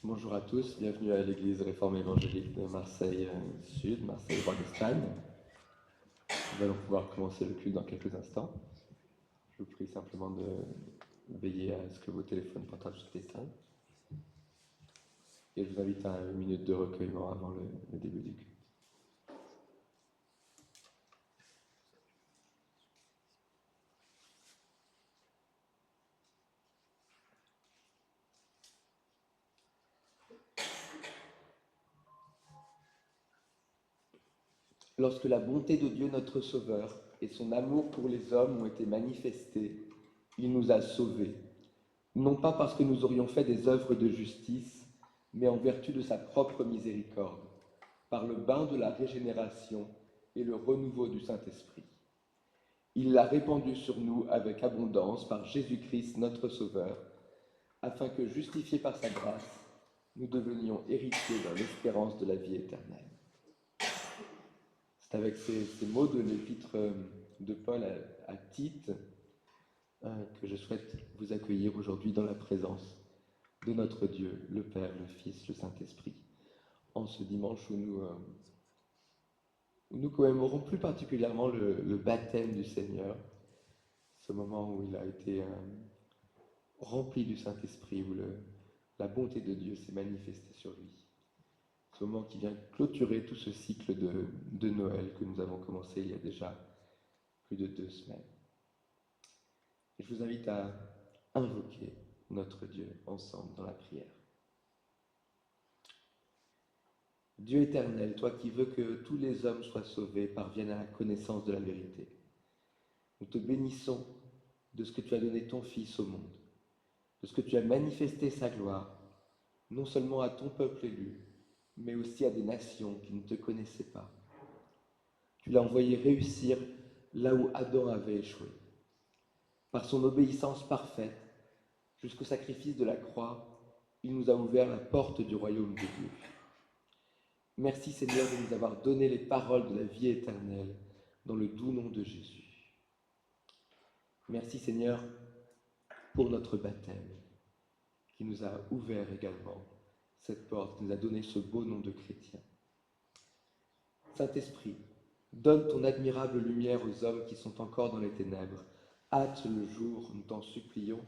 Bonjour à tous, bienvenue à l'Église réformée évangélique de Marseille Sud, Marseille Roi d'Espagne. Nous allons pouvoir commencer le culte dans quelques instants. Je vous prie simplement de veiller à ce que vos téléphones portables soient éteints. Et je vous invite à une minute de recueillement avant le début du culte. Lorsque la bonté de Dieu notre Sauveur et son amour pour les hommes ont été manifestés, il nous a sauvés, non pas parce que nous aurions fait des œuvres de justice, mais en vertu de sa propre miséricorde, par le bain de la régénération et le renouveau du Saint-Esprit. Il l'a répandu sur nous avec abondance par Jésus-Christ notre Sauveur, afin que, justifiés par sa grâce, nous devenions héritiers dans l'espérance de la vie éternelle. C'est avec ces mots de l'épître de Paul à Tite que je souhaite vous accueillir aujourd'hui dans la présence de notre Dieu, le Père, le Fils, le Saint-Esprit, en ce dimanche où nous commémorons plus particulièrement le baptême du Seigneur, ce moment où il a été rempli du Saint-Esprit, où la bonté de Dieu s'est manifestée sur lui. Ce moment qui vient clôturer tout ce cycle de Noël que nous avons commencé il y a déjà plus de 2 semaines. Et je vous invite à invoquer notre Dieu ensemble dans la prière. Dieu éternel, toi qui veux que tous les hommes soient sauvés, parviennent à la connaissance de la vérité. Nous te bénissons de ce que tu as donné ton Fils au monde, de ce que tu as manifesté sa gloire, non seulement à ton peuple élu, mais aussi à des nations qui ne te connaissaient pas. Tu l'as envoyé réussir là où Adam avait échoué. Par son obéissance parfaite, jusqu'au sacrifice de la croix, il nous a ouvert la porte du royaume de Dieu. Merci Seigneur de nous avoir donné les paroles de la vie éternelle dans le doux nom de Jésus. Merci Seigneur pour notre baptême qui nous a ouvert également cette porte, qui nous a donné ce beau nom de chrétien. Saint-Esprit, donne ton admirable lumière aux hommes qui sont encore dans les ténèbres. Hâte le jour, nous t'en supplions,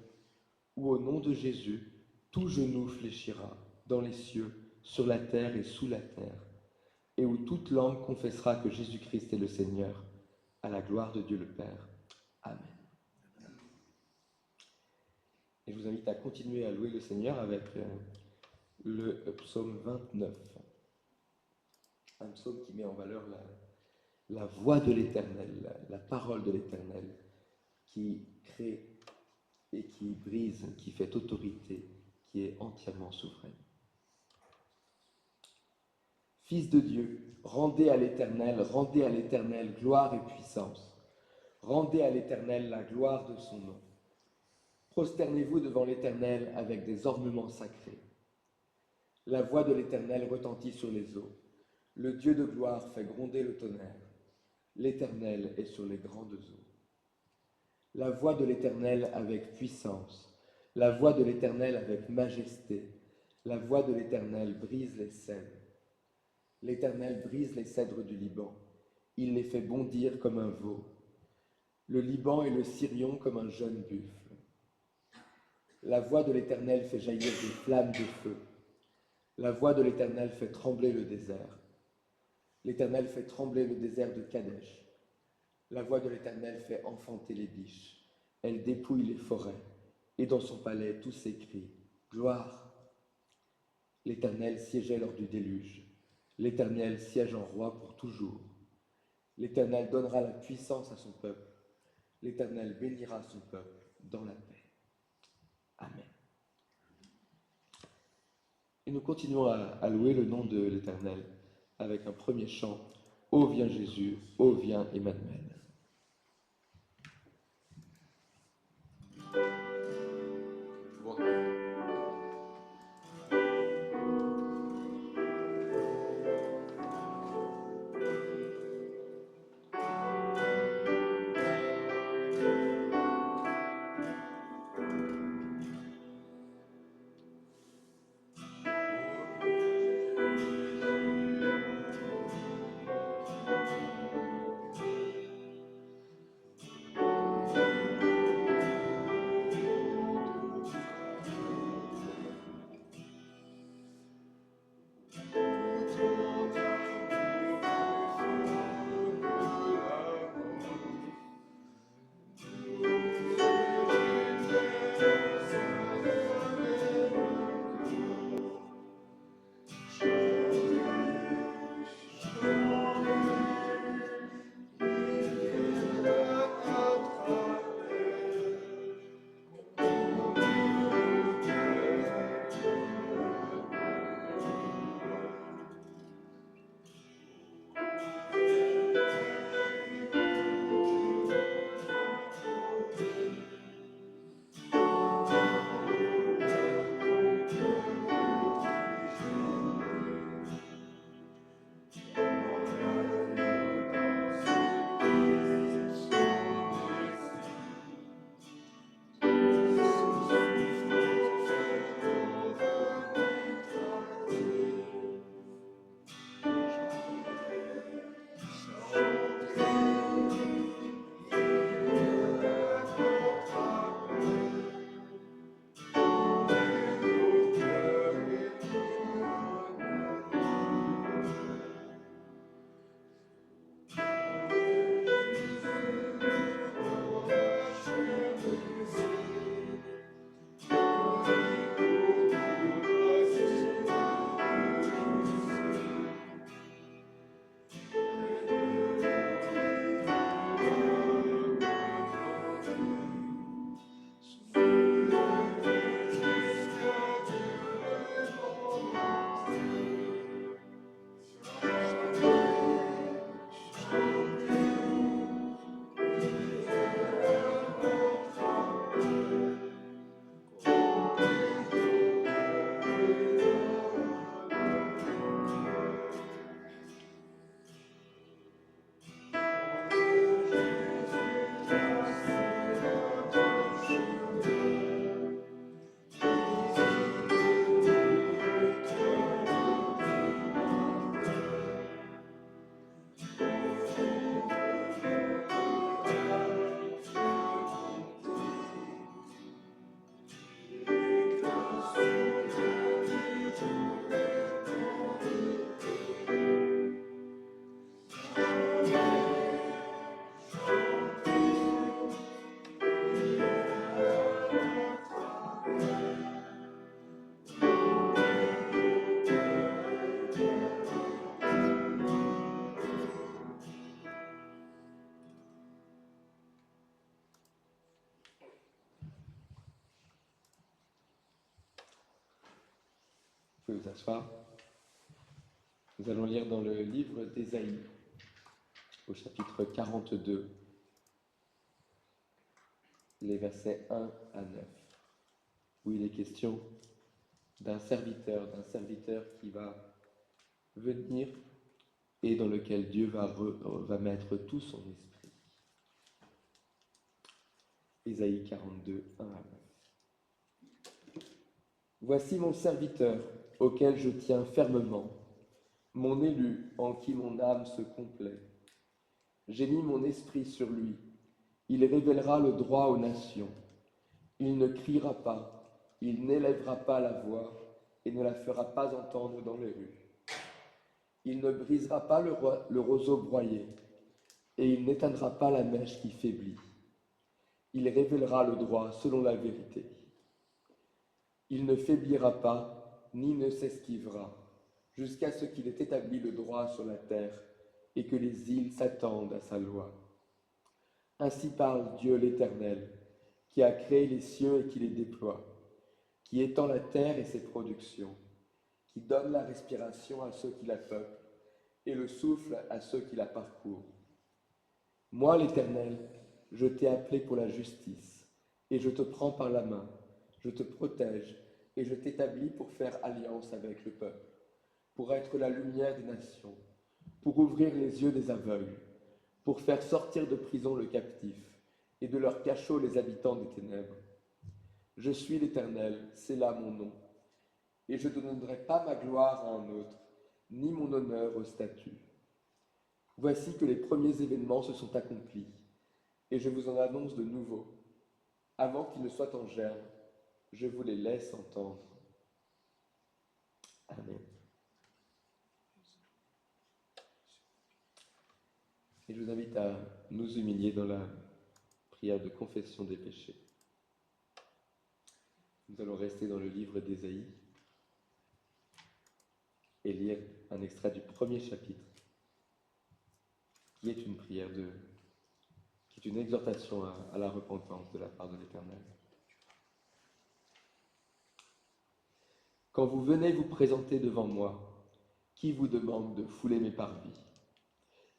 où au nom de Jésus, tout genou fléchira dans les cieux, sur la terre et sous la terre, et où toute langue confessera que Jésus-Christ est le Seigneur, à la gloire de Dieu le Père. Amen. Et je vous invite à continuer à louer le Seigneur avec le psaume 29. Un psaume qui met en valeur la voix de l'Éternel, la parole de l'Éternel, qui crée et qui brise, qui fait autorité, qui est entièrement souveraine. Fils de Dieu, rendez à l'Éternel gloire et puissance. Rendez à l'Éternel la gloire de son nom. Prosternez-vous devant l'Éternel avec des ornements sacrés. La voix de l'Éternel retentit sur les eaux. Le Dieu de gloire fait gronder le tonnerre. L'Éternel est sur les grandes eaux. La voix de l'Éternel avec puissance. La voix de l'Éternel avec majesté. La voix de l'Éternel brise les cèdres. L'Éternel brise les cèdres du Liban. Il les fait bondir comme un veau. Le Liban et le Sirion comme un jeune buffle. La voix de l'Éternel fait jaillir des flammes de feu. La voix de l'Éternel fait trembler le désert. L'Éternel fait trembler le désert de Kadesh. La voix de l'Éternel fait enfanter les biches. Elle dépouille les forêts. Et dans son palais, tous s'écrient « Gloire !» L'Éternel siégeait lors du déluge. L'Éternel siège en roi pour toujours. L'Éternel donnera la puissance à son peuple. L'Éternel bénira son peuple dans la paix. Amen. Et nous continuons à louer le nom de l'Éternel avec un premier chant. Ô vient Jésus, ô vient Emmanuel. pouvez vous asseoir. Nous allons lire dans le livre d'Ésaïe, au chapitre 42, les versets 1 à 9, où il est question d'un serviteur qui va venir et dans lequel Dieu va mettre tout son esprit. Ésaïe 42, 1 à 9. Voici mon serviteur, auquel je tiens fermement, mon élu, en qui mon âme se complaît. J'ai mis mon esprit sur lui. Il révélera le droit aux nations. Il ne criera pas, il n'élèvera pas la voix et ne la fera pas entendre dans les rues. Il ne brisera pas le roseau broyé et il n'éteindra pas la mèche qui faiblit. Il révélera le droit selon la vérité. Il ne faiblira pas ni ne s'esquivera jusqu'à ce qu'il ait établi le droit sur la terre et que les îles s'attendent à sa loi. Ainsi parle Dieu l'Éternel, qui a créé les cieux et qui les déploie, qui étend la terre et ses productions, qui donne la respiration à ceux qui la peuplent et le souffle à ceux qui la parcourent. Moi, l'Éternel, je t'ai appelé pour la justice, et je te prends par la main, je te protège, et je t'établis pour faire alliance avec le peuple, pour être la lumière des nations, pour ouvrir les yeux des aveugles, pour faire sortir de prison le captif, et de leur cachot les habitants des ténèbres. Je suis l'Éternel, c'est là mon nom, et je ne donnerai pas ma gloire à un autre, ni mon honneur aux statues. Voici que les premiers événements se sont accomplis, et je vous en annonce de nouveaux. Avant qu'ils ne soient en germe, je vous les laisse entendre. Amen. Et je vous invite à nous humilier dans la prière de confession des péchés. Nous allons rester dans le livre d'Ésaïe et lire un extrait du premier chapitre, qui est une prière qui est une exhortation à la repentance de la part de l'Éternel. Quand vous venez vous présenter devant moi, qui vous demande de fouler mes parvis?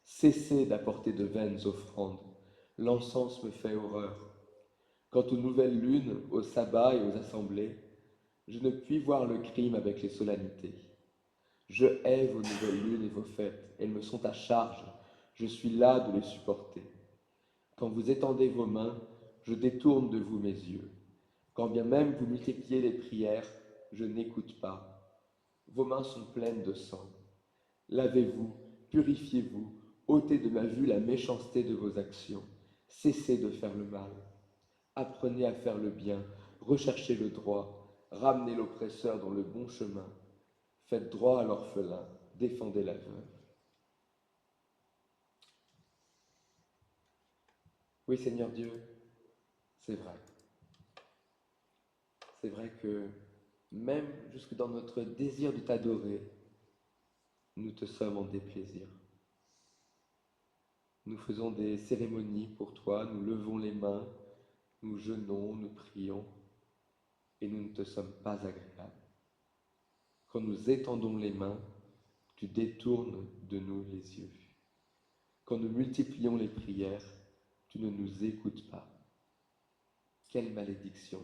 Cessez d'apporter de vaines offrandes, l'encens me fait horreur. Quant aux nouvelles lunes, aux sabbats et aux assemblées, je ne puis voir le crime avec les solennités. Je hais vos nouvelles lunes et vos fêtes, elles me sont à charge, je suis las de les supporter. Quand vous étendez vos mains, je détourne de vous mes yeux. Quand bien même vous multipliez les prières, je n'écoute pas. Vos mains sont pleines de sang. Lavez-vous, purifiez-vous, ôtez de ma vue la méchanceté de vos actions. Cessez de faire le mal. Apprenez à faire le bien, recherchez le droit, ramenez l'oppresseur dans le bon chemin. Faites droit à l'orphelin, défendez la veuve. Oui, Seigneur Dieu, c'est vrai. C'est vrai que même jusque dans notre désir de t'adorer, nous te sommes en déplaisir. Nous faisons des cérémonies pour toi, nous levons les mains, nous jeûnons, nous prions, et nous ne te sommes pas agréables. Quand nous étendons les mains, tu détournes de nous les yeux. Quand nous multiplions les prières, tu ne nous écoutes pas. Quelle malédiction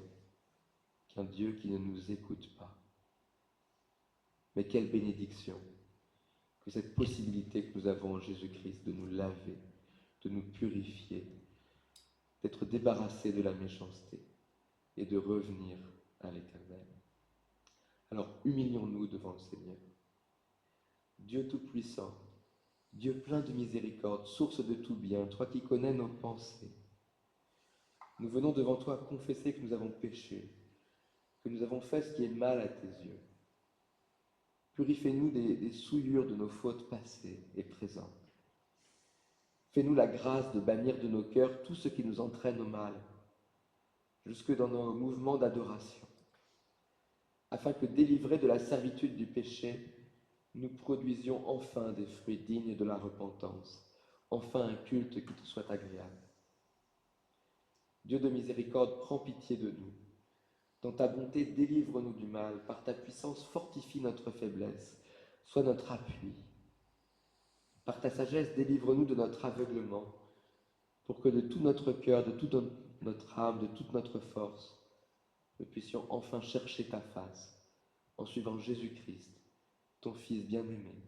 qu'un Dieu qui ne nous écoute pas. Mais quelle bénédiction que cette possibilité que nous avons en Jésus-Christ de nous laver, de nous purifier, d'être débarrassés de la méchanceté et de revenir à l'Éternel. Alors humilions-nous devant le Seigneur. Dieu Tout-Puissant, Dieu plein de miséricorde, source de tout bien, toi qui connais nos pensées, nous venons devant toi confesser que nous avons péché, que nous avons fait ce qui est mal à tes yeux. Purifie-nous des souillures de nos fautes passées et présentes. Fais-nous la grâce de bannir de nos cœurs tout ce qui nous entraîne au mal, jusque dans nos mouvements d'adoration, afin que, délivrés de la servitude du péché, nous produisions enfin des fruits dignes de la repentance, enfin un culte qui te soit agréable. Dieu de miséricorde, prends pitié de nous. Dans ta bonté, délivre-nous du mal. Par ta puissance, fortifie notre faiblesse. Sois notre appui. Par ta sagesse, délivre-nous de notre aveuglement, pour que de tout notre cœur, de toute notre âme, de toute notre force, nous puissions enfin chercher ta face en suivant Jésus-Christ, ton Fils bien-aimé,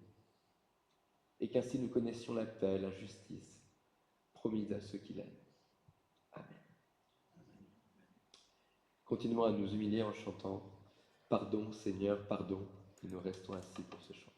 et qu'ainsi nous connaissions la paix, la justice, promise à ceux qui l'aiment. Amen. Continuons à nous humilier en chantant « Pardon, Seigneur, pardon », et nous restons assis pour ce chant.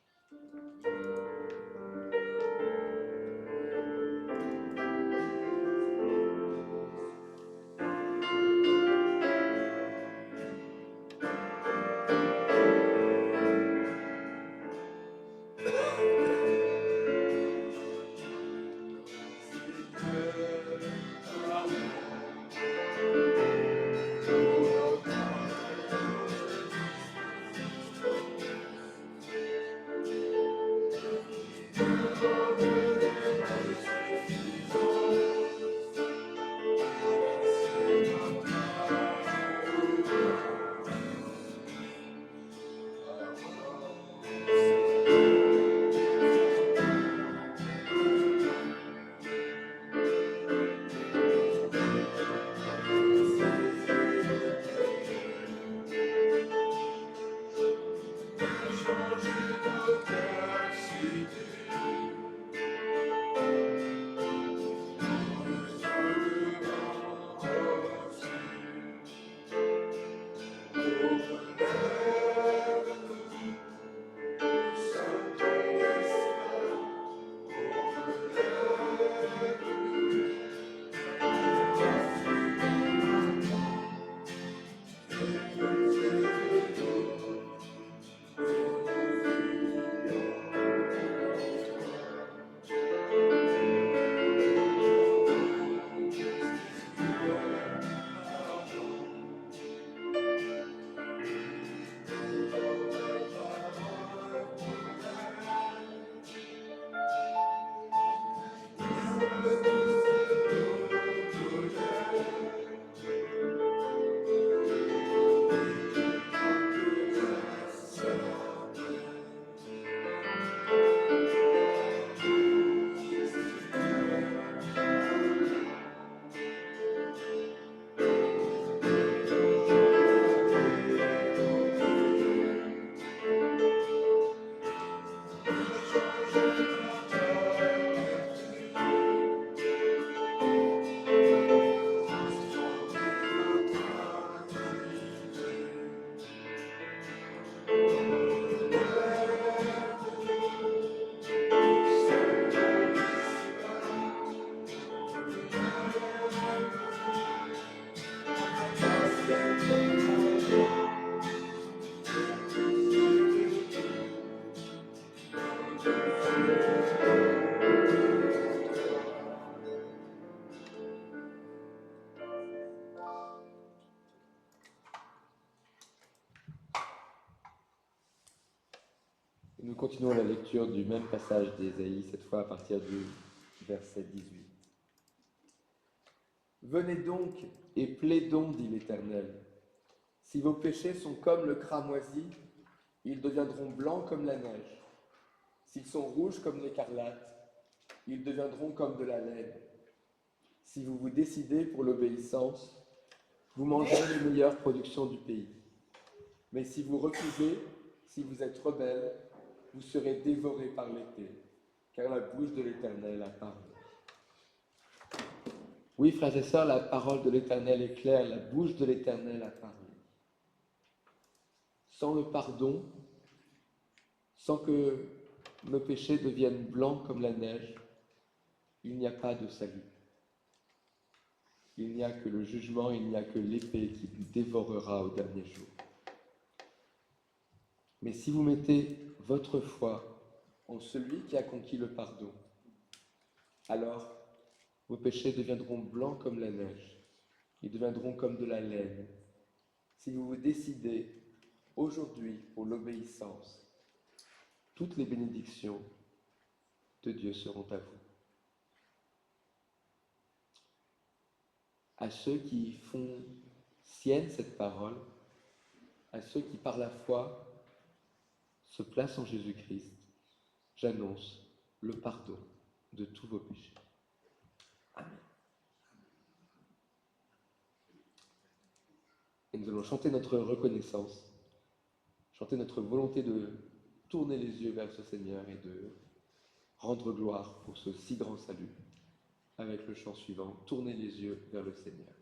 Nous continuons la lecture du même passage d'Ésaïe, cette fois à partir du verset 18. Venez donc et plaidons, dit l'Éternel. Si vos péchés sont comme le cramoisi, ils deviendront blancs comme la neige. S'ils sont rouges comme l'écarlate, ils deviendront comme de la laine. Si vous vous décidez pour l'obéissance, vous mangerez les meilleures productions du pays. Mais si vous refusez, si vous êtes rebelles, vous serez dévorés par l'épée, car la bouche de l'Éternel a parlé. Oui, frères et sœurs, la parole de l'Éternel est claire, la bouche de l'Éternel a parlé. Sans le pardon, sans que nos péchés deviennent blancs comme la neige, il n'y a pas de salut. Il n'y a que le jugement, il n'y a que l'épée qui vous dévorera au dernier jour. Mais si vous mettez votre foi en celui qui a conquis le pardon, alors vos péchés deviendront blancs comme la neige, ils deviendront comme de la laine. Si vous vous décidez aujourd'hui pour l'obéissance, toutes les bénédictions de Dieu seront à vous. À ceux qui font sienne cette parole, à ceux qui par la foi se placent en Jésus-Christ, j'annonce le pardon de tous vos péchés. Amen. Et nous allons chanter notre reconnaissance, chanter notre volonté de tourner les yeux vers ce Seigneur et de rendre gloire pour ce si grand salut, avec le chant suivant, tournez les yeux vers le Seigneur.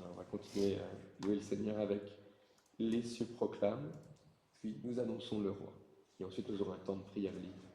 Alors, on va continuer à louer le Seigneur avec les cieux proclament, puis nous annonçons le roi. Et ensuite nous aurons un temps de prière libre.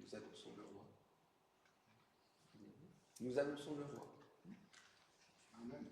nous annonçons le roi. Nous annonçons le roi. Amen. Vous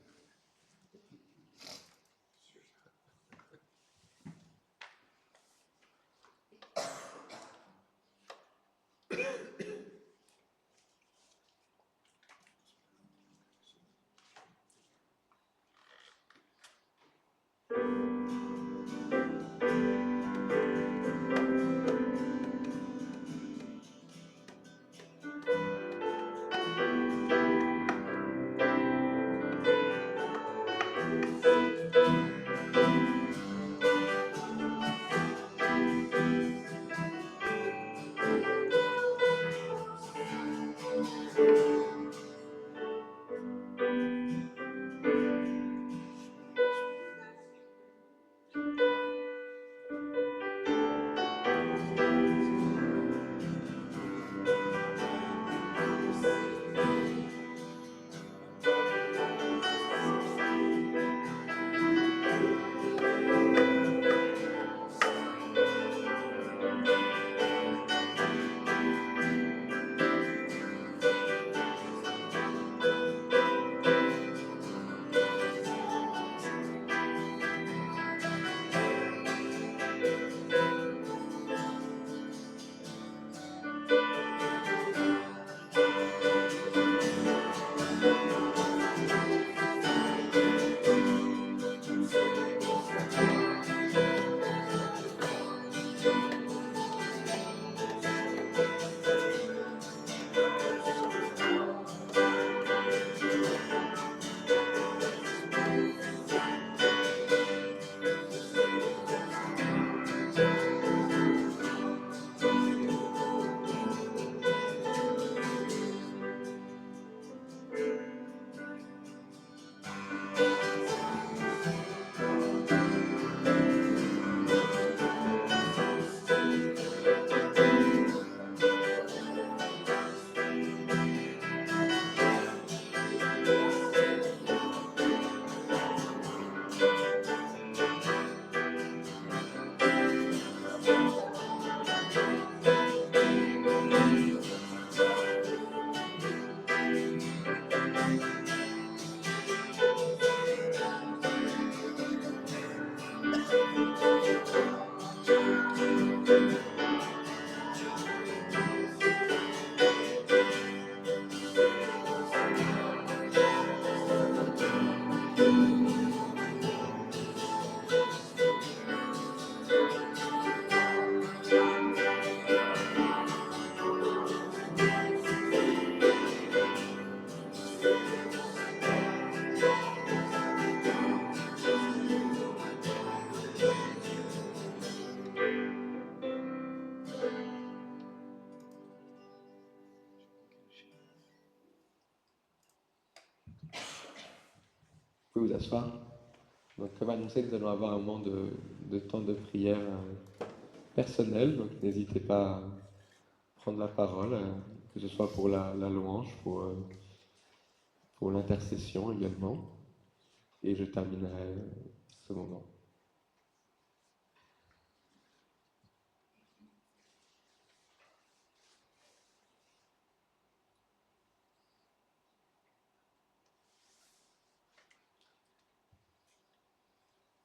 pouvez vous asseoir. Donc, comme annoncé, nous allons avoir un moment de temps de prière personnel. Donc, n'hésitez pas à prendre la parole, que ce soit pour la louange, pour l'intercession également. Et je terminerai ce moment.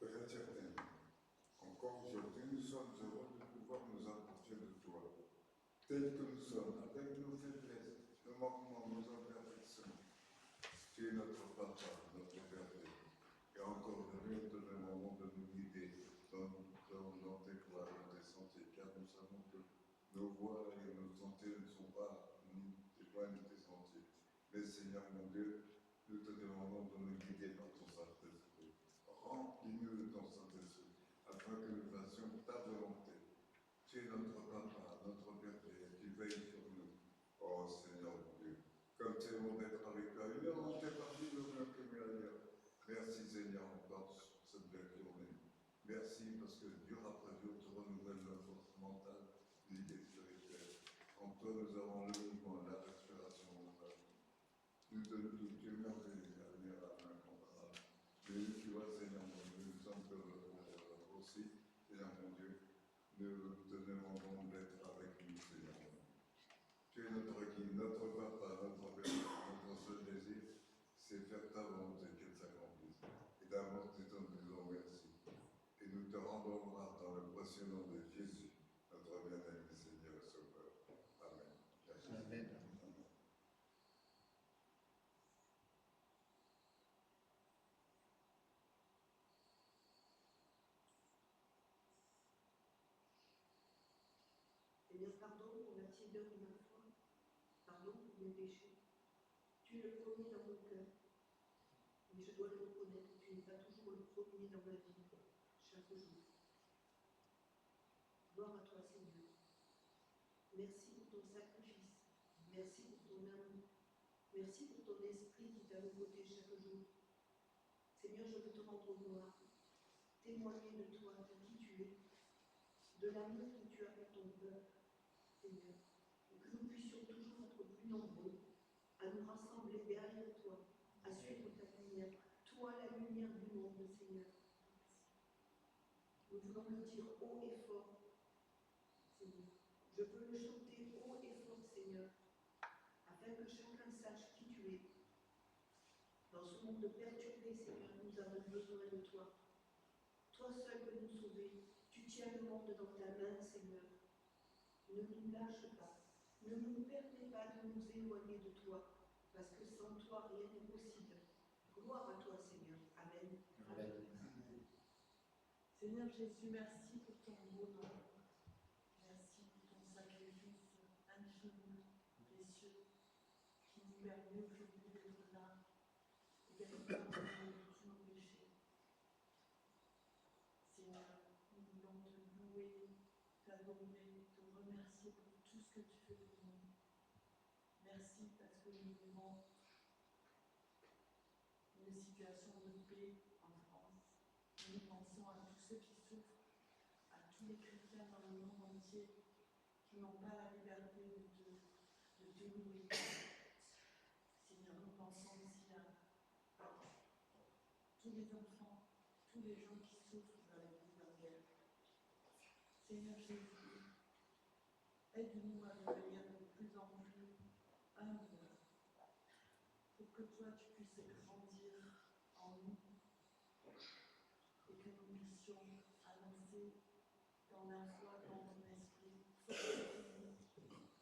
Père éternel, encore aujourd'hui, nous sommes heureux de pouvoir nous approcher de toi, tels que nous sommes, avec nos faiblesses, nos manquements, nos imperfections. Tu es notre Papa, notre Père. Et encore aujourd'hui, nous te demandons de nous guider dans tes voies, dans tes sentiers, car nous savons que nos voies et nos sentiers ne sont pas ni tes voies ni tes sentiers. Mais Seigneur mon Dieu, nous te demandons de nous guider dans ton Saint-Esprit. Remplis-nous de ton Saint-Esprit, afin que nous fassions ta volonté. Tu es notre Papa, notre Père, tu veilles sur nous. Oh Seigneur mon Dieu, comme c'est bon d'être avec toi, une heure entière partie de mieux que mieux ailleurs. Merci Seigneur encore sur cette belle journée. Merci parce que jour après jour, tu renouvelles notre force mentale, physique et spirituelle. En toi, nous avons le mouvement, la respiration mentale. Nous te nous tu es merveilleux, admirable, incomparable. Mais tu vois, Seigneur mon Dieu, nous sommes que aussi, Seigneur mon Dieu, nous te demandons d'être avec nous, Seigneur mon Dieu. Tu es notre guide, notre papa, notre père. Notre seul désir, c'est faire ta volonté, qu'elle s'accomplisse. Et d'avance, nous te disons merci. Et nous te rendons grâce dans le précieux nom de Jésus, notre bien-aimé Seigneur et Sauveur. Amen. Merci. Amen. Seigneur, pardon pour la tiédeur de ma foi, pardon pour mes péchés. Tu es le premier dans mon cœur, mais je dois le reconnaître, tu n'es pas toujours le premier dans ma vie, chaque jour. Gloire à toi, Seigneur. Merci pour ton sacrifice, merci pour ton amour, merci pour ton esprit qui t'a nouveauté chaque jour. Seigneur, je veux te rendre gloire, témoigner de toi, de qui tu es, de l'amour que tu as pour ton peuple, Seigneur, et que nous puissions toujours être plus nombreux à nous rassembler derrière toi, à suivre ta lumière, toi la lumière du monde, Seigneur. Nous voulons le dire haut et fort, Seigneur. Je veux le chanter haut et fort, Seigneur, afin que chacun sache qui tu es. Dans ce monde perturbé, Seigneur, nous avons besoin de toi. Toi seul peux nous sauver. Tu tiens le monde dans ta main, Seigneur. Ne nous lâche pas. Ne nous permets pas de nous éloigner de toi, parce que sans toi, rien n'est possible. Gloire à toi, Seigneur. Amen. Amen. Seigneur Jésus, merci pour ton beau nom. Merci pour ton sacrifice infini, précieux, qui nous permet aujourd'hui d'être là et d'être pardonné de tous nos péchés. Seigneur, nous voulons te louer, t'adorer, te remercier pour tout ce que tu fais pour nous. Merci parce que nous vivons une situation de paix en France. Nous pensons à tous ceux qui souffrent, à tous les chrétiens dans le monde entier qui n'ont pas la liberté de te louer. Seigneur, nous pensons aussi à tous les enfants, tous les gens qui souffrent dans la vie en guerre. Seigneur Jésus, aide-nous à devenir de plus en plus humbles pour que toi tu puisses grandir en nous et que nous puissions avancer dans la foi, dans ton esprit.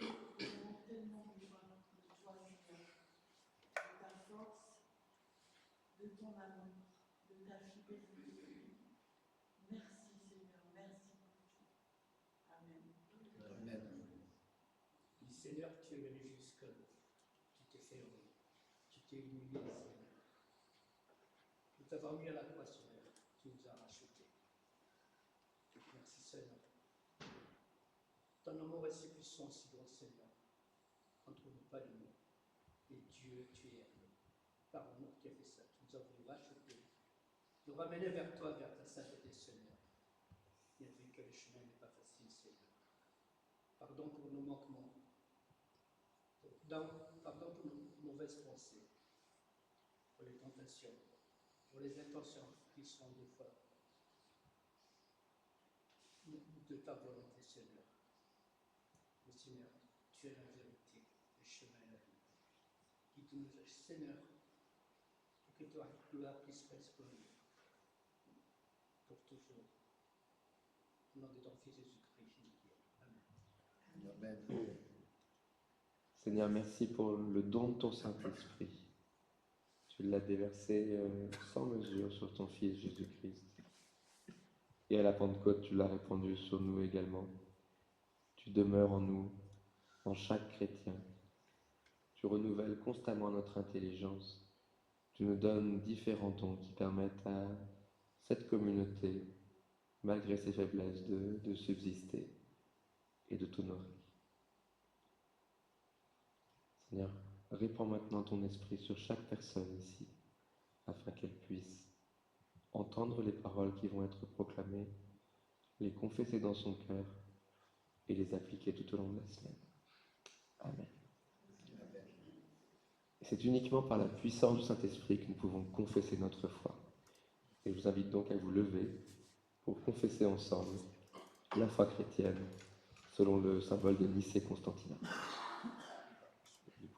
Nous avons tellement besoin de toi, Seigneur, de ta force, de ton amour, de ta fidélité. Merci, Seigneur, merci pour tout. Amen. Amen. Dis, Seigneur, tu es venu jusqu'à nous. Tu t'es fait homme. Tu t'es humilié, Seigneur. Nous t'avons mis à la croix, Seigneur. Tu nous as rachetés. Merci, Seigneur. Ton amour est si puissant, si grand, Seigneur. Entre-nous pas de nous. Et Dieu, tu es à nous. Par amour, tu as fait ça. Tu nous as voulu racheter. Nous ramener vers toi, vers ta sainteté, Seigneur. Bien vu que le chemin n'est pas facile, Seigneur. Pardon pour nos manquements. Pardon pour nos mauvaises pensées, pour les tentations, pour les intentions qui sont des fois de ta volonté, Seigneur. Mais Seigneur, tu es la vérité, le chemin et la vie. Guide-nous, Seigneur, pour que ta gloire puisse rester pour toujours. Au nom de ton Fils Jésus-Christ, Amen. Amen. Seigneur, merci pour le don de ton Saint-Esprit. Tu l'as déversé sans mesure sur ton Fils Jésus-Christ. Et à la Pentecôte, tu l'as répandu sur nous également. Tu demeures en nous, en chaque chrétien. Tu renouvelles constamment notre intelligence. Tu nous donnes différents dons qui permettent à cette communauté, malgré ses faiblesses, de subsister et de t'honorer. Seigneur, répands maintenant ton esprit sur chaque personne ici, afin qu'elle puisse entendre les paroles qui vont être proclamées, les confesser dans son cœur et les appliquer tout au long de la semaine. Amen. Et c'est uniquement par la puissance du Saint-Esprit que nous pouvons confesser notre foi. Et je vous invite donc à vous lever pour confesser ensemble la foi chrétienne selon le symbole de Nicée-Constantina.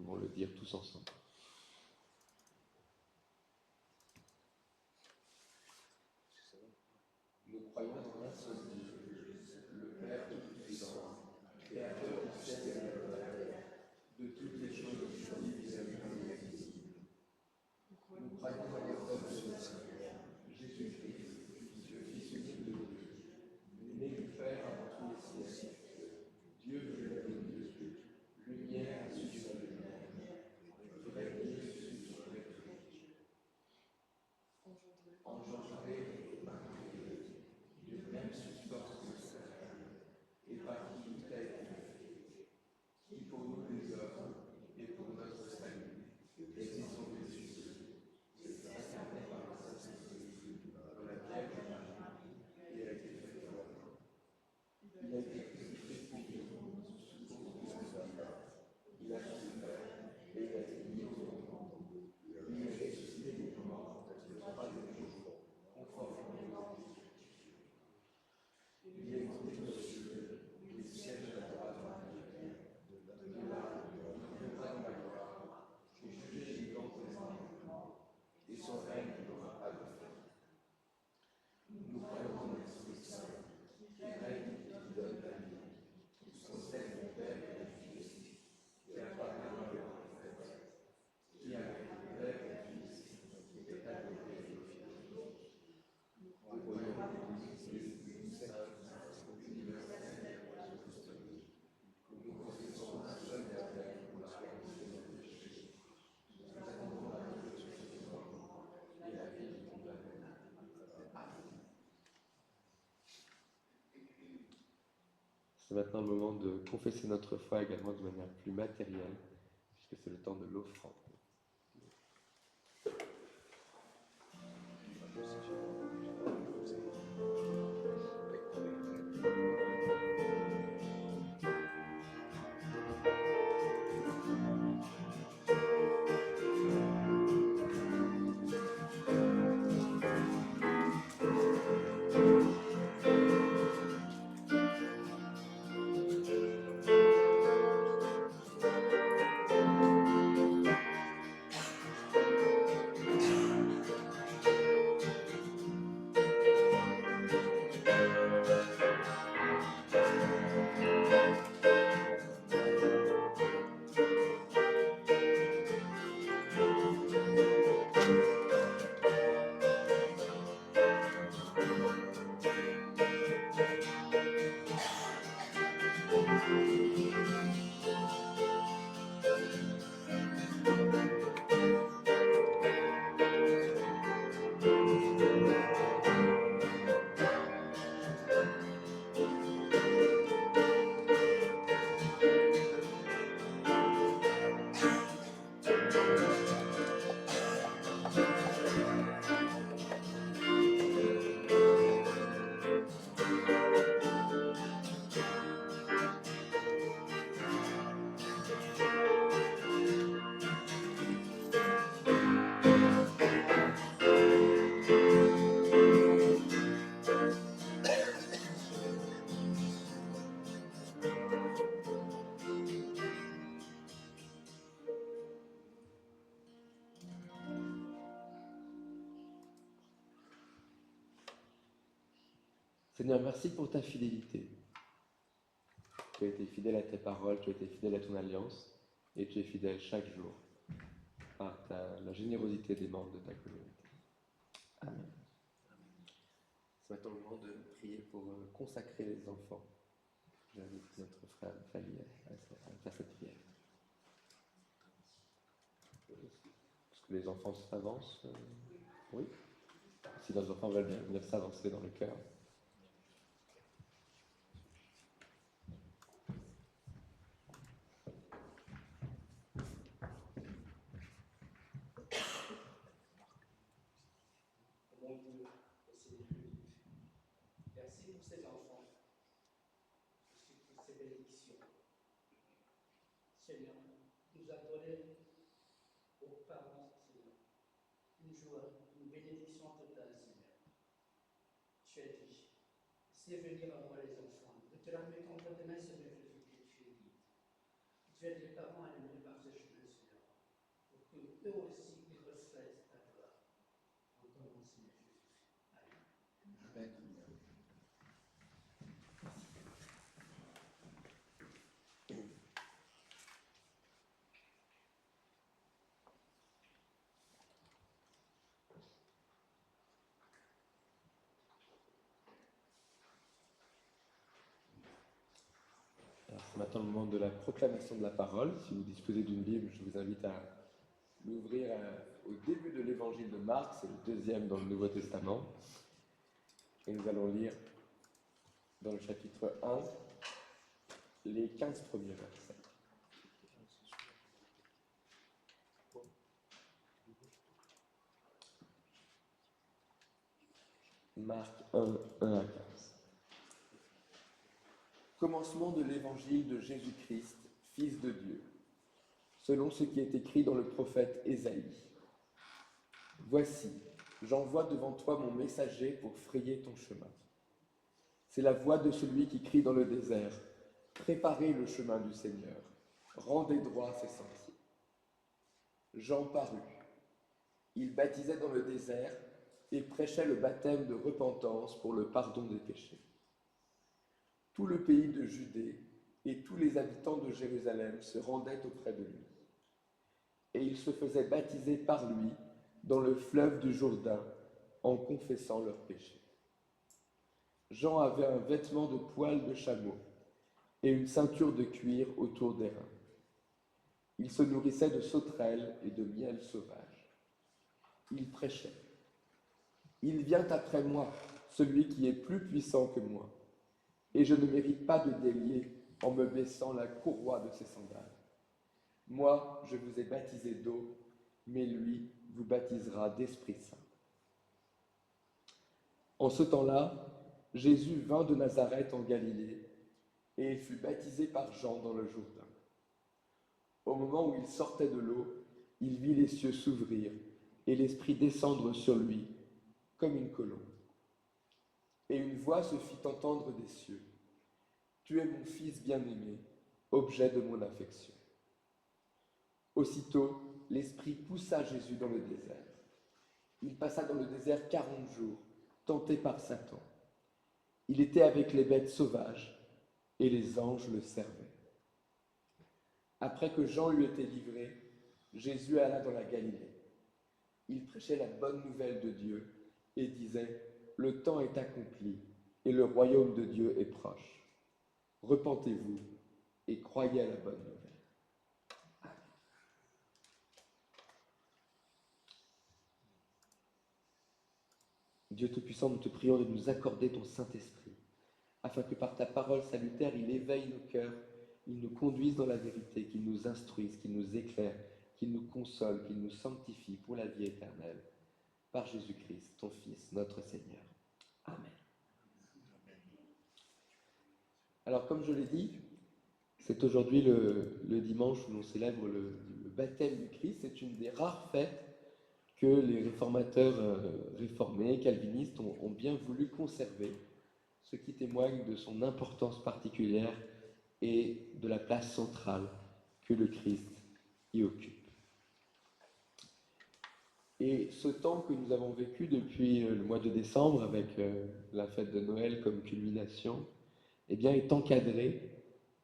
pouvons le dire tous ensemble. Nous croyons en un seul Dieu, le Père Tout-Puissant, Créateur du ciel et de la terre, de toutes les choses visibles et invisibles. Nous croyons en un seul Seigneur, Jésus-Christ, Dieu, Fils unique de Dieu, né du Père avant tous les siècles, Dieu de la Dieu, lumière issue de la lumière, vrai Dieu issue de vrai Dieu, engendré par Dieu, d'une même substance que le Père, et par qui tout a été fait, qui pour nous les hommes et pour notre salut était sauvé de Jésus, s'est incarné par le Saint-Esprit, dans la Vierge Marie, et a été fait homme. Il a été crucifié pour nous, sous Ponce Pilate. Il a souffert et il a été mis au tombeau. Il est ressuscité des morts le troisième jour, conformément aux Écritures. Il est monté aux cieux, il siège à la droite de Dieu. De là, il viendra dans la gloire, et juger les vivants et les morts, et son règne n'aura pas de fin. Nous croyons en l'Esprit Saint, qui règne et qui donne la vie, qui possède le Père et le Fils, qui a parlé dans les prophètes, qui a avec le Père et le Fils, et est adoré et glorifié. Nous croyons en l'Église une sainte, universelle et apostolique. Nous confessons un seul baptême pour la rémission des péchés. Nous attendons la résurrection des morts et la vie du monde à venir. Amen. C'est maintenant le moment de confesser notre foi également de manière plus matérielle, puisque c'est le temps de l'offrande. Seigneur, merci pour ta fidélité. Tu as été fidèle à tes paroles, tu as été fidèle à ton alliance, et tu es fidèle chaque jour par la générosité des membres de ta communauté. Amen. C'est maintenant le moment de prier pour consacrer les enfants. J'invite notre frère Fali à faire cette prière. Est-ce que les enfants s'avancent Oui. Si nos enfants veulent bien venir s'avancer dans le cœur. Mon Dieu, et Seigneur, merci pour ces enfants, merci pour ces bénédictions. Seigneur, nous a donné aux parents, Seigneur, une joie, une bénédiction totale, Seigneur. Tu as dit, c'est venir à moi les enfants, ne te la mets qu'entre tes mains, Seigneur Jésus-Christ, tu es dit. Tu aides les parents à aimer par ce chemin, Seigneur. Maintenant le moment de la proclamation de la parole. Si vous disposez d'une Bible, je vous invite à l'ouvrir au début de l'évangile de Marc, c'est le deuxième dans le Nouveau Testament. Et nous allons lire dans le chapitre 1 les 15 premiers versets. Marc 1, 1 à 15. Commencement de l'évangile de Jésus-Christ, Fils de Dieu, selon ce qui est écrit dans le prophète Ésaïe. Voici, j'envoie devant toi mon messager pour frayer ton chemin. C'est la voix de celui qui crie dans le désert. Préparez le chemin du Seigneur, rendez droit ses sentiers. Jean parut. Il baptisait dans le désert et prêchait le baptême de repentance pour le pardon des péchés. Tout le pays de Judée et tous les habitants de Jérusalem se rendaient auprès de lui. Et ils se faisaient baptiser par lui dans le fleuve du Jourdain en confessant leurs péchés. Jean avait un vêtement de poil de chameau et une ceinture de cuir autour des reins. Il se nourrissait de sauterelles et de miel sauvage. Il prêchait. Il vient après moi, celui qui est plus puissant que moi, et je ne mérite pas de délier en me baissant la courroie de ses sandales. Moi, je vous ai baptisé d'eau, mais lui vous baptisera d'Esprit Saint. En ce temps-là, Jésus vint de Nazareth en Galilée, et il fut baptisé par Jean dans le Jourdain. Au moment où il sortait de l'eau, il vit les cieux s'ouvrir et l'Esprit descendre sur lui comme une colombe. Et une voix se fit entendre des cieux. Tu es mon Fils bien-aimé, objet de mon affection. Aussitôt, l'Esprit poussa Jésus dans le désert. Il passa dans le désert 40 jours, tenté par Satan. Il était avec les bêtes sauvages, et les anges le servaient. Après que Jean eut été livré, Jésus alla dans la Galilée. Il prêchait la bonne nouvelle de Dieu et disait « Le temps est accompli et le royaume de Dieu est proche. Repentez-vous et croyez à la bonne nouvelle. » Amen. Dieu Tout-Puissant, nous te prions de nous accorder ton Saint-Esprit, afin que par ta parole salutaire, il éveille nos cœurs, il nous conduise dans la vérité, qu'il nous instruise, qu'il nous éclaire, qu'il nous console, qu'il nous sanctifie pour la vie éternelle. Par Jésus-Christ, ton Fils, notre Seigneur. Amen. Alors, comme je l'ai dit, c'est aujourd'hui le dimanche où l'on célèbre le baptême du Christ. C'est une des rares fêtes que les réformateurs réformés, calvinistes, ont bien voulu conserver, ce qui témoigne de son importance particulière et de la place centrale que le Christ y occupe. Et ce temps que nous avons vécu depuis le mois de décembre, avec la fête de Noël comme culmination, eh bien, est encadré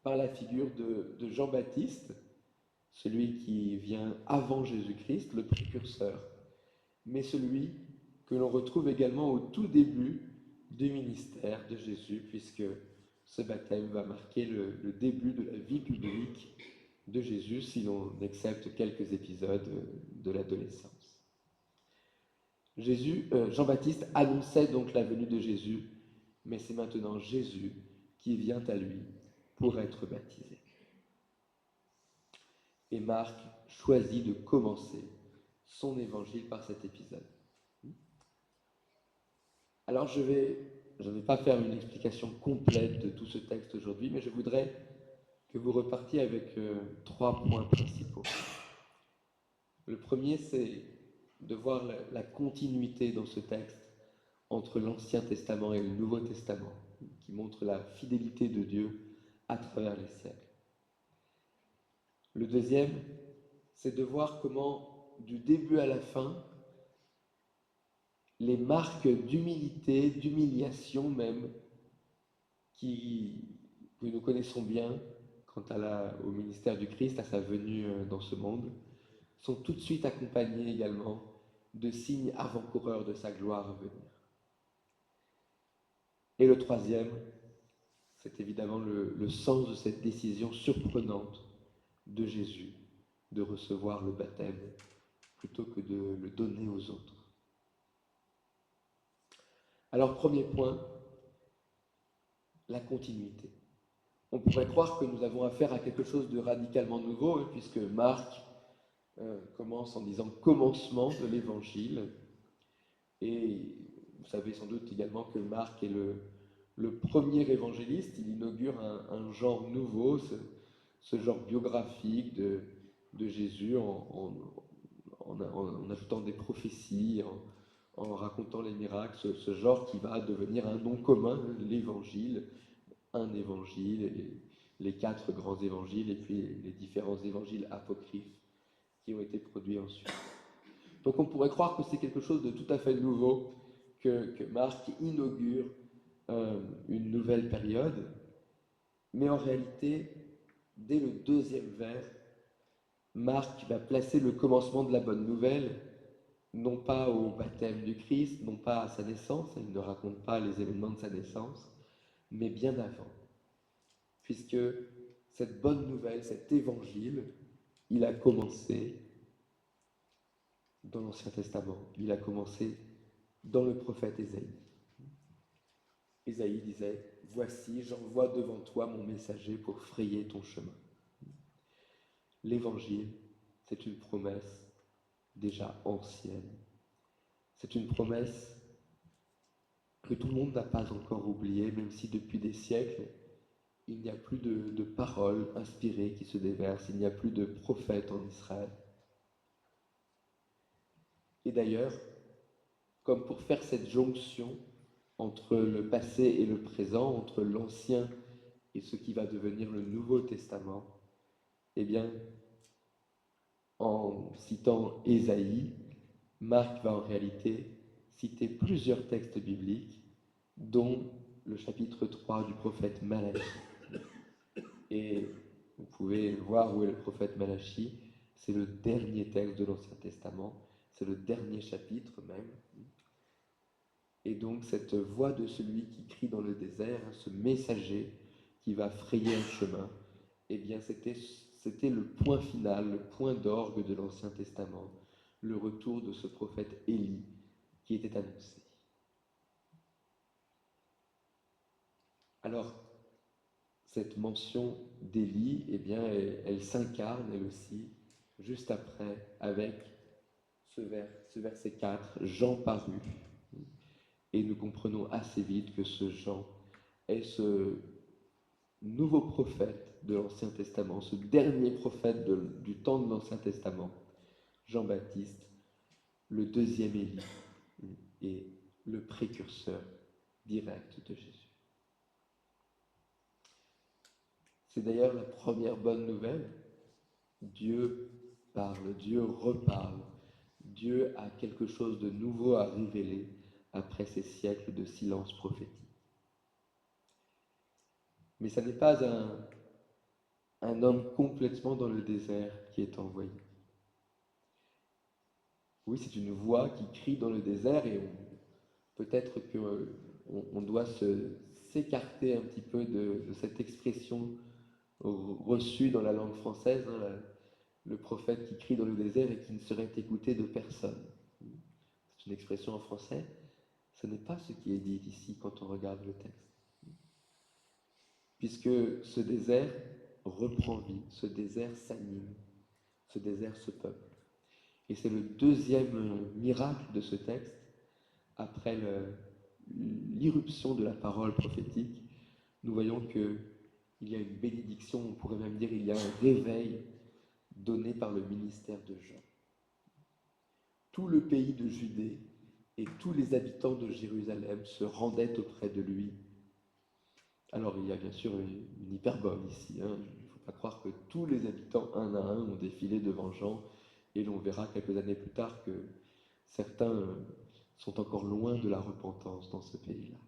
par la figure de Jean-Baptiste, celui qui vient avant Jésus-Christ, le précurseur, mais celui que l'on retrouve également au tout début du ministère de Jésus, puisque ce baptême va marquer le début de la vie publique de Jésus, si l'on accepte quelques épisodes de l'adolescence. Jean-Baptiste annonçait donc la venue de Jésus, mais c'est maintenant Jésus qui vient à lui pour être baptisé. Et Marc choisit de commencer son évangile par cet épisode. Alors je ne vais pas faire une explication complète de tout ce texte aujourd'hui, mais je voudrais que vous repartiez avec 3 points principaux. Le premier, c'est de voir la continuité dans ce texte entre l'Ancien Testament et le Nouveau Testament, qui montre la fidélité de Dieu à travers les siècles. Le deuxième, c'est de voir comment, du début à la fin, les marques d'humilité, d'humiliation même, que nous connaissons bien quant au ministère du Christ, à sa venue dans ce monde, sont tout de suite accompagnés également de signes avant-coureurs de sa gloire à venir. Et le troisième, C'est évidemment le sens de cette décision surprenante de Jésus de recevoir le baptême plutôt que de le donner aux autres. Alors, premier point, la continuité. On pourrait croire que nous avons affaire à quelque chose de radicalement nouveau, puisque Marc commence en disant « commencement de l'Évangile ». Et vous savez sans doute également que Marc est le premier évangéliste. Il inaugure un genre nouveau, ce genre biographique de Jésus en ajoutant des prophéties, en racontant les miracles, ce genre qui va devenir un nom commun, l'évangile, un évangile, et les 4 grands évangiles, et puis les différents évangiles apocryphes qui ont été produits ensuite. Donc on pourrait croire que c'est quelque chose de tout à fait nouveau que Marc inaugure une nouvelle période, mais en réalité, dès le 2e vers, Marc va placer le commencement de la bonne nouvelle, non pas au baptême du Christ, non pas à sa naissance, il ne raconte pas les événements de sa naissance, mais bien avant. Puisque cette bonne nouvelle, cet évangile, il a commencé dans l'Ancien Testament, il a commencé dans le prophète Ésaïe. Ésaïe disait « Voici, j'envoie devant toi mon messager pour frayer ton chemin ». L'évangile, c'est une promesse déjà ancienne. C'est une promesse que tout le monde n'a pas encore oubliée, même si depuis des siècles, il n'y a plus de paroles inspirées qui se déversent, il n'y a plus de prophètes en Israël. Et d'ailleurs, comme pour faire cette jonction entre le passé et le présent, entre l'Ancien et ce qui va devenir le Nouveau Testament, eh bien, en citant Ésaïe, Marc va en réalité citer plusieurs textes bibliques, dont le chapitre 3 du prophète Malachie. Et vous pouvez voir où est le prophète Malachie, c'est le dernier texte de l'Ancien Testament, c'est le dernier chapitre même. Et donc cette voix de celui qui crie dans le désert, ce messager qui va frayer un chemin, eh bien c'était le point final, le point d'orgue de l'Ancien Testament, le retour de ce prophète Élie qui était annoncé. Alors, cette mention d'Élie, eh bien, elle s'incarne, elle aussi, juste après, avec ce verset 4, Jean parut. Et nous comprenons assez vite que ce Jean est ce nouveau prophète de l'Ancien Testament, ce dernier prophète du temps de l'Ancien Testament, Jean-Baptiste, le 2e Élie et le précurseur direct de Jésus. C'est d'ailleurs la première bonne nouvelle. Dieu parle, Dieu reparle, Dieu a quelque chose de nouveau à révéler après ces siècles de silence prophétique. Mais ce n'est pas un homme complètement dans le désert qui est envoyé. Oui, c'est une voix qui crie dans le désert et peut-être qu'on doit s'écarter un petit peu de cette expression reçue dans la langue française, hein, le prophète qui crie dans le désert et qui ne serait écouté de personne. C'est une expression en français. Ce n'est pas ce qui est dit ici quand on regarde le texte. Puisque ce désert reprend vie, ce désert s'anime, ce désert se peuple. Et c'est le 2e miracle de ce texte, après l'irruption de la parole prophétique. Nous voyons qu'il y a une bénédiction, on pourrait même dire il y a un réveil donné par le ministère de Jean. Tout le pays de Judée et tous les habitants de Jérusalem se rendaient auprès de lui. Alors il y a bien sûr une hyperbole ici, hein. Il ne faut pas croire que tous les habitants un à un ont défilé devant Jean, et l'on verra quelques années plus tard que certains sont encore loin de la repentance dans ce pays-là.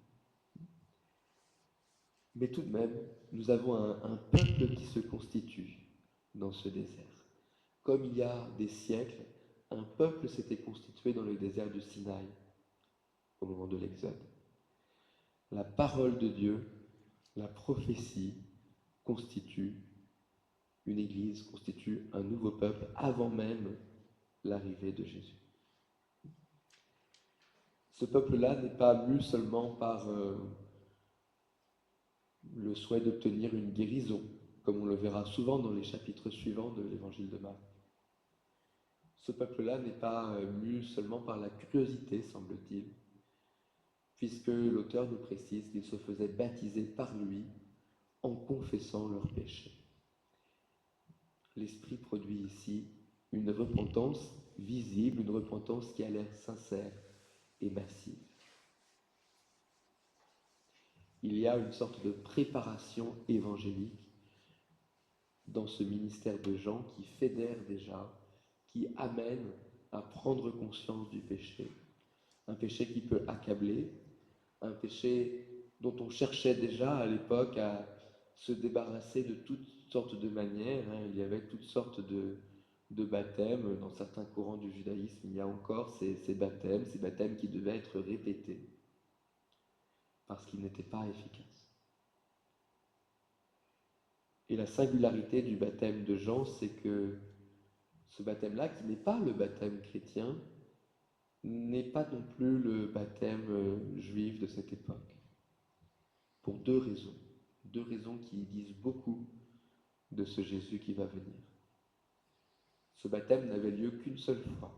Mais tout de même, nous avons un peuple qui se constitue dans ce désert. Comme il y a des siècles, un peuple s'était constitué dans le désert du Sinaï au moment de l'Exode. La parole de Dieu, la prophétie constitue une église, constitue un nouveau peuple avant même l'arrivée de Jésus. Ce peuple-là n'est pas mu seulement par le souhait d'obtenir une guérison, comme on le verra souvent dans les chapitres suivants de l'évangile de Marc. Ce peuple-là n'est pas mu seulement par la curiosité, semble-t-il, puisque l'auteur nous précise qu'ils se faisaient baptiser par lui en confessant leurs péchés. L'Esprit produit ici une repentance visible, une repentance qui a l'air sincère et massive. Il y a une sorte de préparation évangélique dans ce ministère de Jean qui fédère déjà, qui amène à prendre conscience du péché. Un péché qui peut accabler, un péché dont on cherchait déjà à l'époque à se débarrasser de toutes sortes de manières. Il y avait toutes sortes de baptêmes. Dans certains courants du judaïsme, il y a encore ces baptêmes qui devaient être répétés parce qu'ils n'étaient pas efficaces. Et la singularité du baptême de Jean, c'est que ce baptême-là, qui n'est pas le baptême chrétien, n'est pas non plus le baptême juif de cette époque. Pour deux raisons qui disent beaucoup de ce Jésus qui va venir. Ce baptême n'avait lieu qu'une seule fois.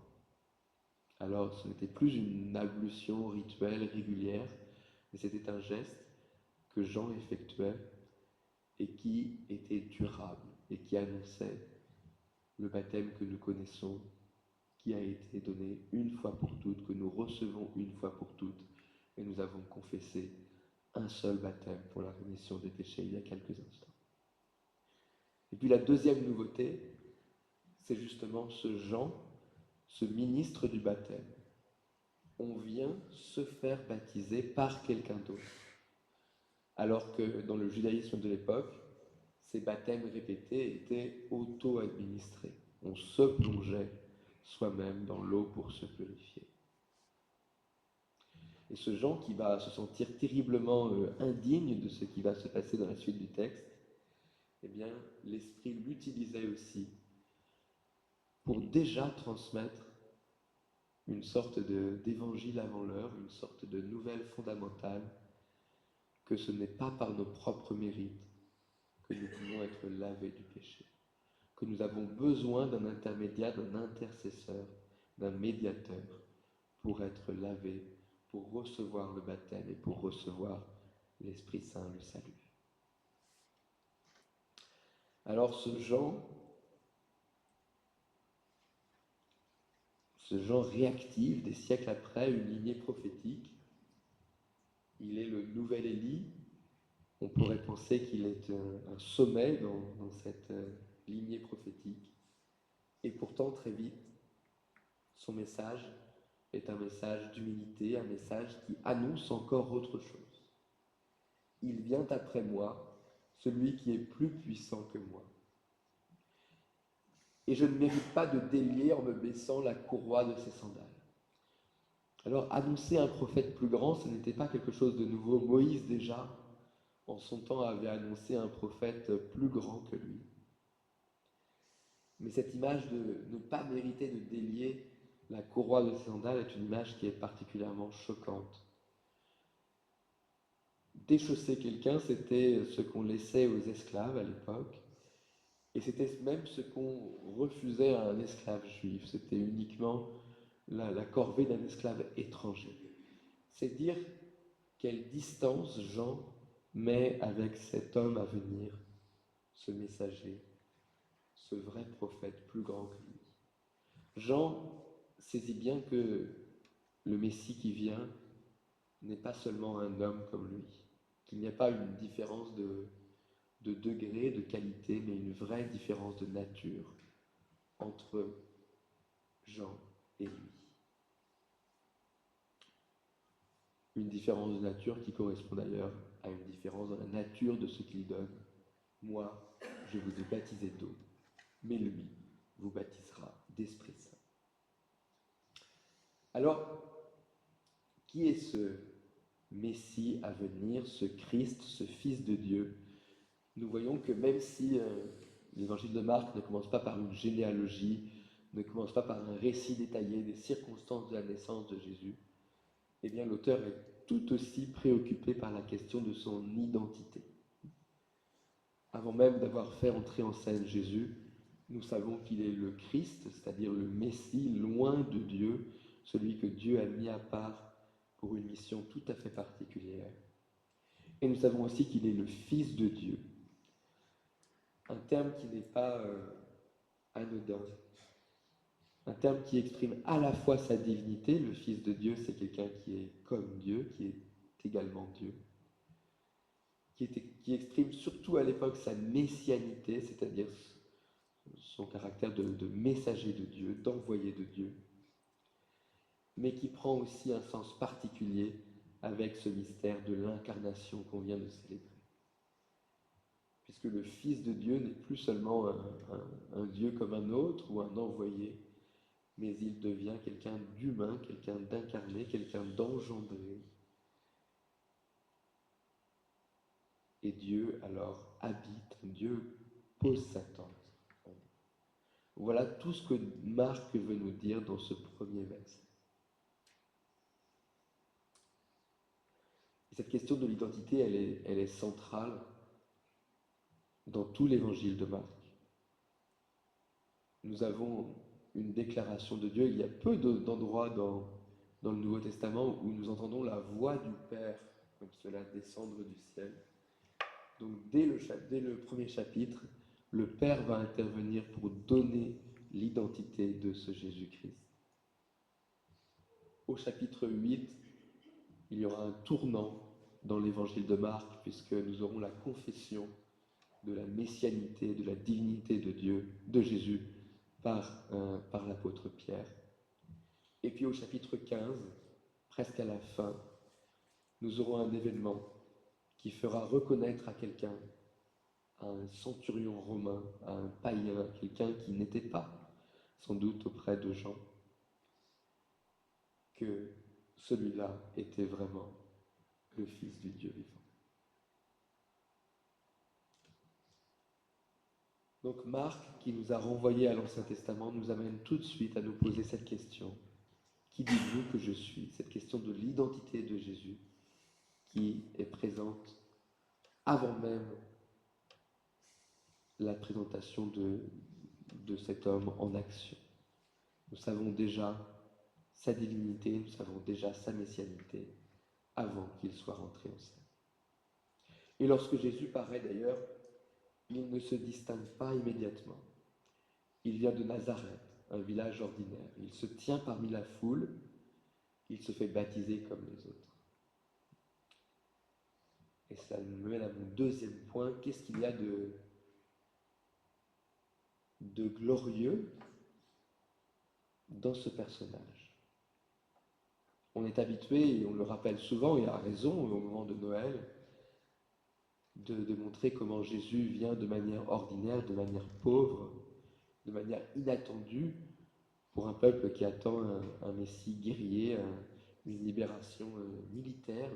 Alors ce n'était plus une ablution rituelle régulière, mais c'était un geste que Jean effectuait et qui était durable et qui annonçait le baptême que nous connaissons, qui a été donné une fois pour toutes, que nous recevons une fois pour toutes, et nous avons confessé un seul baptême pour la rémission des péchés il y a quelques instants. Et puis la deuxième nouveauté, c'est justement ce Jean, ce ministre du baptême. On vient se faire baptiser par quelqu'un d'autre. Alors que dans le judaïsme de l'époque, ces baptêmes répétés étaient auto-administrés. On se plongeait soi-même dans l'eau pour se purifier. Et ce Jean qui va se sentir terriblement indigne de ce qui va se passer dans la suite du texte, eh bien, l'Esprit l'utilisait aussi pour déjà transmettre une sorte d'évangile avant l'heure, une sorte de nouvelle fondamentale, que ce n'est pas par nos propres mérites que nous pouvons être lavés du péché, que nous avons besoin d'un intermédiaire, d'un intercesseur, d'un médiateur pour être lavés, pour recevoir le baptême et pour recevoir l'Esprit Saint, le salut. Alors ce Jean réactive des siècles après une lignée prophétique. Il est le nouvel Élie. On pourrait penser qu'il est un sommet dans cette lignée prophétique. Et pourtant, très vite, son message est un message d'humilité, un message qui annonce encore autre chose. Il vient après moi, celui qui est plus puissant que moi. Et je ne mérite pas de délier en me baissant la courroie de ses sandales. Alors, annoncer un prophète plus grand, ce n'était pas quelque chose de nouveau. Moïse, déjà, en son temps, avait annoncé un prophète plus grand que lui. Mais cette image de ne pas mériter de délier la courroie de ses sandales est une image qui est particulièrement choquante. Déchausser quelqu'un, c'était ce qu'on laissait aux esclaves à l'époque. Et c'était même ce qu'on refusait à un esclave juif. C'était uniquement la corvée d'un esclave étranger. C'est dire quelle distance Jean met avec cet homme à venir, ce messager, ce vrai prophète plus grand que lui. Jean saisit bien que le Messie qui vient n'est pas seulement un homme comme lui, qu'il n'y a pas une différence de degré, de qualité, mais une vraie différence de nature entre Jean et lui. Une différence de nature qui correspond d'ailleurs à une différence dans la nature de ce qu'il donne. Moi, je vous ai baptisé d'eau, mais lui vous baptisera d'Esprit Saint. Alors, qui est ce Messie à venir, ce Christ, ce Fils de Dieu. Nous voyons que même si l'évangile de Marc ne commence pas par une généalogie, ne commence pas par un récit détaillé des circonstances de la naissance de Jésus, eh bien l'auteur est tout aussi préoccupé par la question de son identité. Avant même d'avoir fait entrer en scène Jésus, nous savons qu'il est le Christ, c'est-à-dire le Messie, loin de Dieu, celui que Dieu a mis à part pour une mission tout à fait particulière. Et nous savons aussi qu'il est le Fils de Dieu, un terme qui n'est pas anodin, un terme qui exprime à la fois sa divinité. Le Fils de Dieu, c'est quelqu'un qui est comme Dieu, qui est également Dieu, qui exprime surtout à l'époque sa messianité, c'est-à-dire son caractère de messager de Dieu, d'envoyé de Dieu, mais qui prend aussi un sens particulier avec ce mystère de l'incarnation qu'on vient de célébrer. Puisque le Fils de Dieu n'est plus seulement un Dieu comme un autre ou un envoyé, mais il devient quelqu'un d'humain, quelqu'un d'incarné, quelqu'un d'engendré. Et Dieu alors habite, Dieu pose sa tente. Voilà tout ce que Marc veut nous dire dans ce premier verset. Et cette question de l'identité, elle est centrale dans tout l'évangile de Marc. Nous avons une déclaration de Dieu. Il y a peu d'endroits dans le Nouveau Testament où nous entendons la voix du Père comme cela descendre du ciel. Donc dès le premier chapitre, le Père va intervenir pour donner l'identité de ce Jésus-Christ. Au chapitre 8, il y aura un tournant dans l'évangile de Marc, puisque nous aurons la confession de la messianité, de la divinité de Dieu, de Jésus, par l'apôtre Pierre. Et puis au chapitre 15, presque à la fin, nous aurons un événement qui fera reconnaître à quelqu'un, à un centurion romain, à un païen, à quelqu'un qui n'était pas sans doute auprès de Jean, que celui-là était vraiment le Fils du Dieu vivant. Donc Marc, qui nous a renvoyés à l'Ancien Testament, nous amène tout de suite à nous poser cette question. Qui dites-vous que je suis? Cette question de l'identité de Jésus qui est présente avant même la présentation de cet homme en action. Nous savons déjà sa divinité, nous savons déjà sa messianité avant qu'il soit rentré en scène. Et lorsque Jésus paraît d'ailleurs, il ne se distingue pas immédiatement. Il vient de Nazareth, un village ordinaire. Il se tient parmi la foule, il se fait baptiser comme les autres. Et ça me mène à mon deuxième point. Qu'est-ce qu'il y a de glorieux dans ce personnage? On est habitué, et on le rappelle souvent, et à raison au moment de Noël, de montrer comment Jésus vient de manière ordinaire, de manière pauvre, de manière inattendue pour un peuple qui attend un Messie guerrier, une libération militaire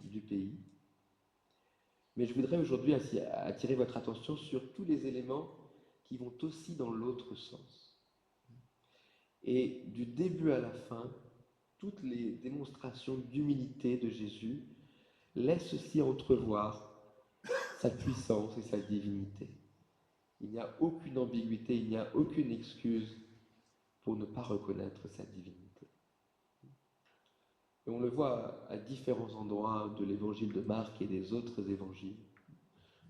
du pays. Mais je voudrais aujourd'hui attirer votre attention sur tous les éléments qui vont aussi dans l'autre sens. Et du début à la fin, toutes les démonstrations d'humilité de Jésus laissent aussi entrevoir sa puissance et sa divinité. Il n'y a aucune ambiguïté, il n'y a aucune excuse pour ne pas reconnaître sa divinité. Et on le voit à différents endroits de l'évangile de Marc et des autres évangiles.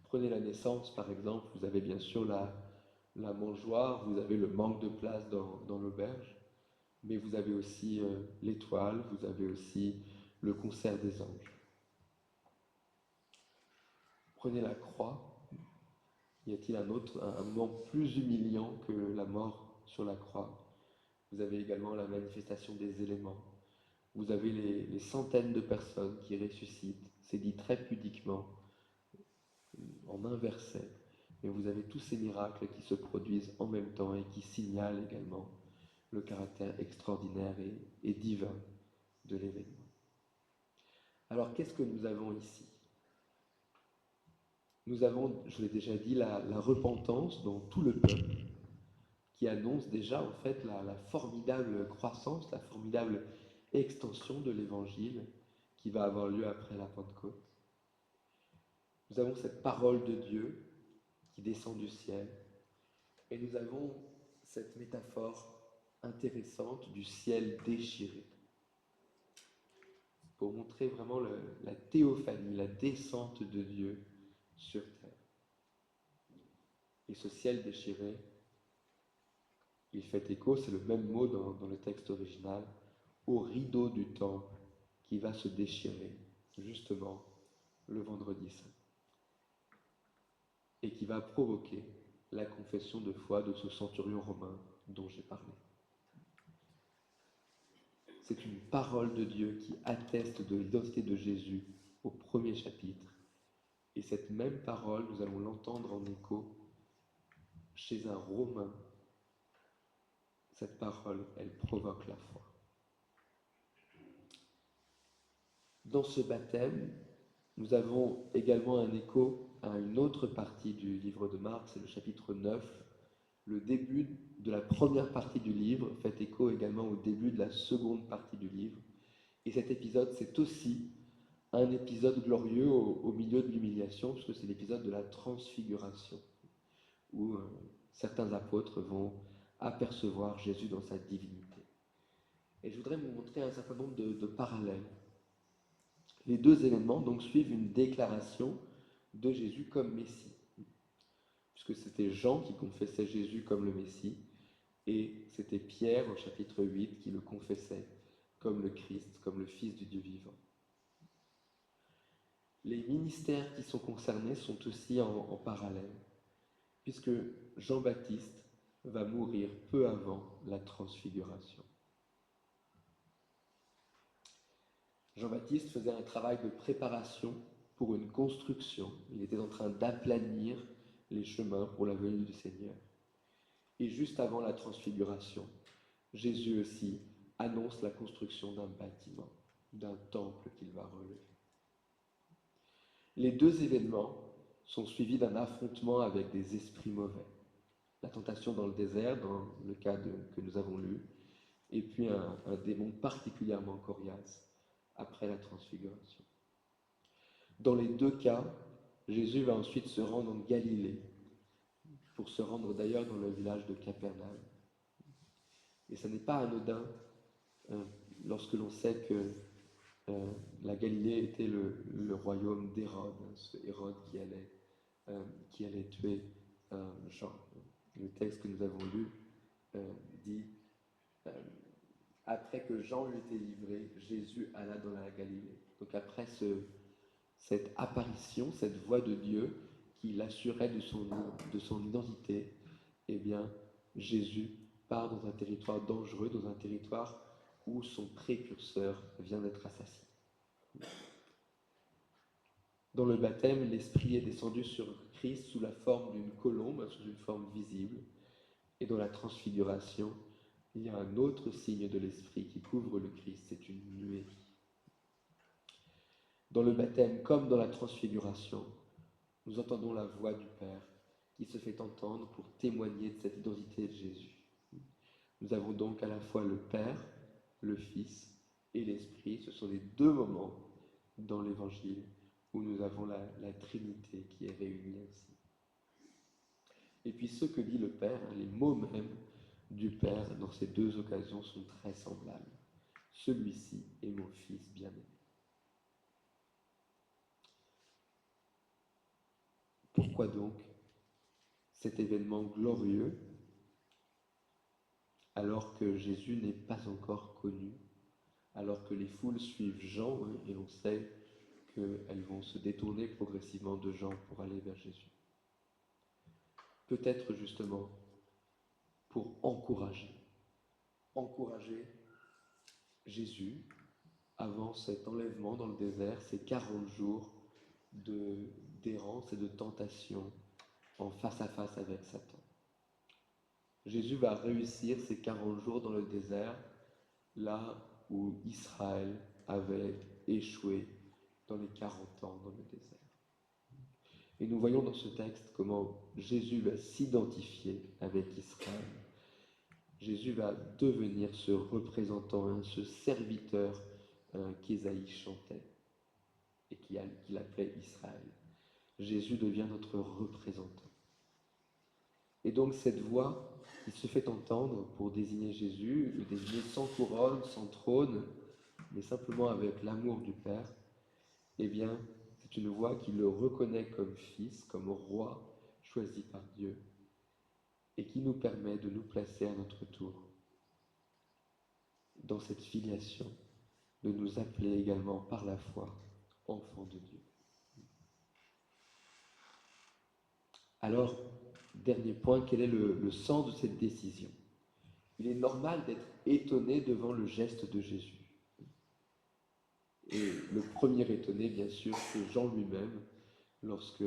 Prenez la naissance, par exemple, vous avez bien sûr la mangeoire, vous avez le manque de place dans l'auberge, mais vous avez aussi l'étoile, vous avez aussi le concert des anges. Prenez la croix. Y a-t-il un moment plus humiliant que la mort sur la croix? Vous avez également la manifestation des éléments. Vous avez les centaines de personnes qui ressuscitent. C'est dit très pudiquement, en un verset. Mais vous avez tous ces miracles qui se produisent en même temps et qui signalent également le caractère extraordinaire et divin de l'événement. Alors qu'est-ce que nous avons ici? Nous avons, je l'ai déjà dit, la repentance dans tout le peuple, qui annonce déjà en fait la formidable croissance, la formidable extension de l'Évangile qui va avoir lieu après la Pentecôte. Nous avons cette parole de Dieu qui descend du ciel, et nous avons cette métaphore intéressante du ciel déchiré, pour montrer vraiment la théophanie, la descente de Dieu sur terre. Et ce ciel déchiré, il fait écho, c'est le même mot dans le texte original, au rideau du temple qui va se déchirer, justement, le vendredi saint, et qui va provoquer la confession de foi de ce centurion romain dont j'ai parlé. C'est une parole de Dieu qui atteste de l'identité de Jésus au premier chapitre. Et cette même parole, nous allons l'entendre en écho chez un Romain. Cette parole, elle provoque la foi. Dans ce baptême, nous avons également un écho à une autre partie du livre de Marc, c'est le chapitre 9. Le début de la première partie du livre fait écho également au début de la seconde partie du livre. Et cet épisode, c'est aussi un épisode glorieux au milieu de l'humiliation, puisque c'est l'épisode de la transfiguration, où certains apôtres vont apercevoir Jésus dans sa divinité. Et je voudrais vous montrer un certain nombre de parallèles. Les deux événements donc suivent une déclaration de Jésus comme Messie, puisque c'était Jean qui confessait Jésus comme le Messie, et c'était Pierre au chapitre 8 qui le confessait comme le Christ, comme le Fils du Dieu vivant. Les ministères qui sont concernés sont aussi en parallèle, puisque Jean-Baptiste va mourir peu avant la transfiguration. Jean-Baptiste faisait un travail de préparation pour une construction. Il était en train d'aplanir les chemins pour la venue du Seigneur. Et juste avant la transfiguration, Jésus aussi annonce la construction d'un bâtiment, d'un temple qu'il va relever. Les deux événements sont suivis d'un affrontement avec des esprits mauvais. La tentation dans le désert, dans le cas que nous avons lu, et puis un démon particulièrement coriace après la transfiguration. Dans les deux cas, Jésus va ensuite se rendre en Galilée, pour se rendre d'ailleurs dans le village de Capernaum. Et ce n'est pas anodin lorsque l'on sait que la Galilée était le royaume d'Hérode, ce Hérode qui allait tuer Jean. Le texte que nous avons lu dit après que Jean eut été livré, Jésus alla dans la Galilée. Donc après cette apparition, cette voix de Dieu qui l'assurait de son identité, eh bien Jésus part dans un territoire dangereux, dans un territoire où son précurseur vient d'être assassiné. Dans le baptême, l'Esprit est descendu sur Christ sous la forme d'une colombe, sous une forme visible, et dans la transfiguration, il y a un autre signe de l'Esprit qui couvre le Christ, c'est une nuée. Dans le baptême, comme dans la transfiguration, nous entendons la voix du Père qui se fait entendre pour témoigner de cette identité de Jésus. Nous avons donc à la fois le Père, le Fils et l'Esprit. Ce sont les deux moments dans l'Évangile où nous avons la Trinité qui est réunie ainsi. Et puis ce que dit le Père, les mots mêmes du Père dans ces deux occasions sont très semblables. Celui-ci est mon Fils bien-aimé. Pourquoi donc cet événement glorieux alors que Jésus n'est pas encore connu, alors que les foules suivent Jean, et on sait qu'elles vont se détourner progressivement de Jean pour aller vers Jésus? Peut-être justement pour encourager Jésus avant cet enlèvement dans le désert, ces 40 jours d'errance et de tentation en face à face avec Satan. Jésus va réussir ces 40 jours dans le désert, là où Israël avait échoué dans les 40 ans dans le désert. Et nous voyons dans ce texte comment Jésus va s'identifier avec Israël. Jésus va devenir ce représentant, ce serviteur qu'Ésaïe chantait et qu'il appelait Israël. Jésus devient notre représentant. Et donc cette voix qui se fait entendre pour désigner Jésus, le désigner sans couronne, sans trône, mais simplement avec l'amour du Père, eh bien, c'est une voix qui le reconnaît comme fils, comme roi choisi par Dieu, et qui nous permet de nous placer à notre tour dans cette filiation, de nous appeler également par la foi enfants de Dieu. Alors, dernier point, quel est le sens de cette décision? Il est normal d'être étonné devant le geste de Jésus. Et le premier étonné, bien sûr, c'est Jean lui-même, lorsque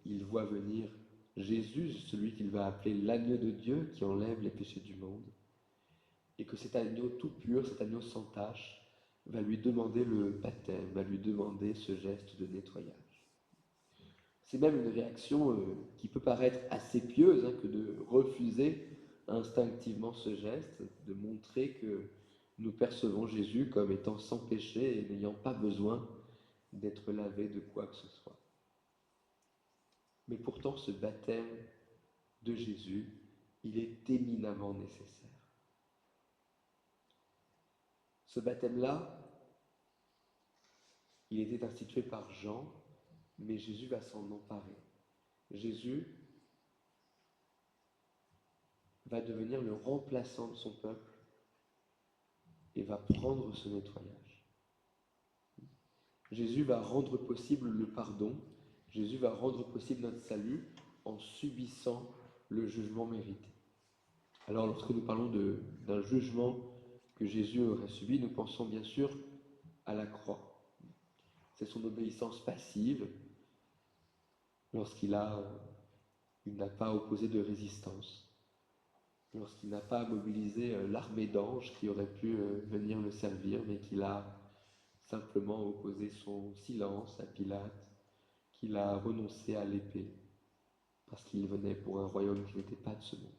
il voit venir Jésus, celui qu'il va appeler l'agneau de Dieu qui enlève les péchés du monde, et que cet agneau tout pur, cet agneau sans tache, va lui demander le baptême, va lui demander ce geste de nettoyage. C'est même une réaction qui peut paraître assez pieuse que de refuser instinctivement ce geste, de montrer que nous percevons Jésus comme étant sans péché et n'ayant pas besoin d'être lavé de quoi que ce soit. Mais pourtant, ce baptême de Jésus, il est éminemment nécessaire. Ce baptême-là, il était institué par Jean, mais Jésus va s'en emparer. Jésus va devenir le remplaçant de son peuple et va prendre ce nettoyage. Jésus va rendre possible le pardon, Jésus va rendre possible notre salut en subissant le jugement mérité. Alors lorsque nous parlons d'un jugement que Jésus aurait subi, nous pensons bien sûr à la croix. C'est son obéissance passive lorsqu'il n'a pas opposé de résistance, lorsqu'il n'a pas mobilisé l'armée d'anges qui aurait pu venir le servir, mais qu'il a simplement opposé son silence à Pilate, qu'il a renoncé à l'épée, parce qu'il venait pour un royaume qui n'était pas de ce monde.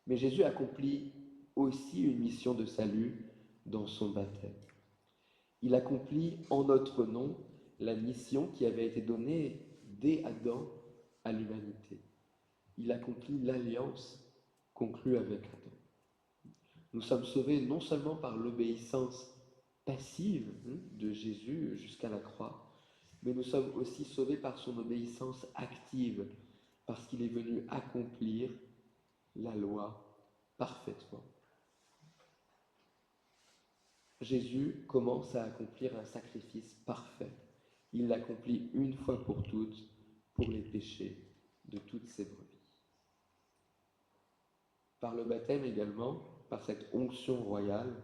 Mais Jésus accomplit aussi une mission de salut dans son baptême. Il accomplit en notre nom la mission qui avait été donnée dès Adam à l'humanité. Il accomplit l'alliance conclue avec Adam. Nous sommes sauvés non seulement par l'obéissance passive de Jésus jusqu'à la croix, mais nous sommes aussi sauvés par son obéissance active, parce qu'il est venu accomplir la loi parfaitement. Jésus commence à accomplir un sacrifice parfait. Il l'accomplit une fois pour toutes pour les péchés de toutes ses brebis. Par le baptême également, par cette onction royale,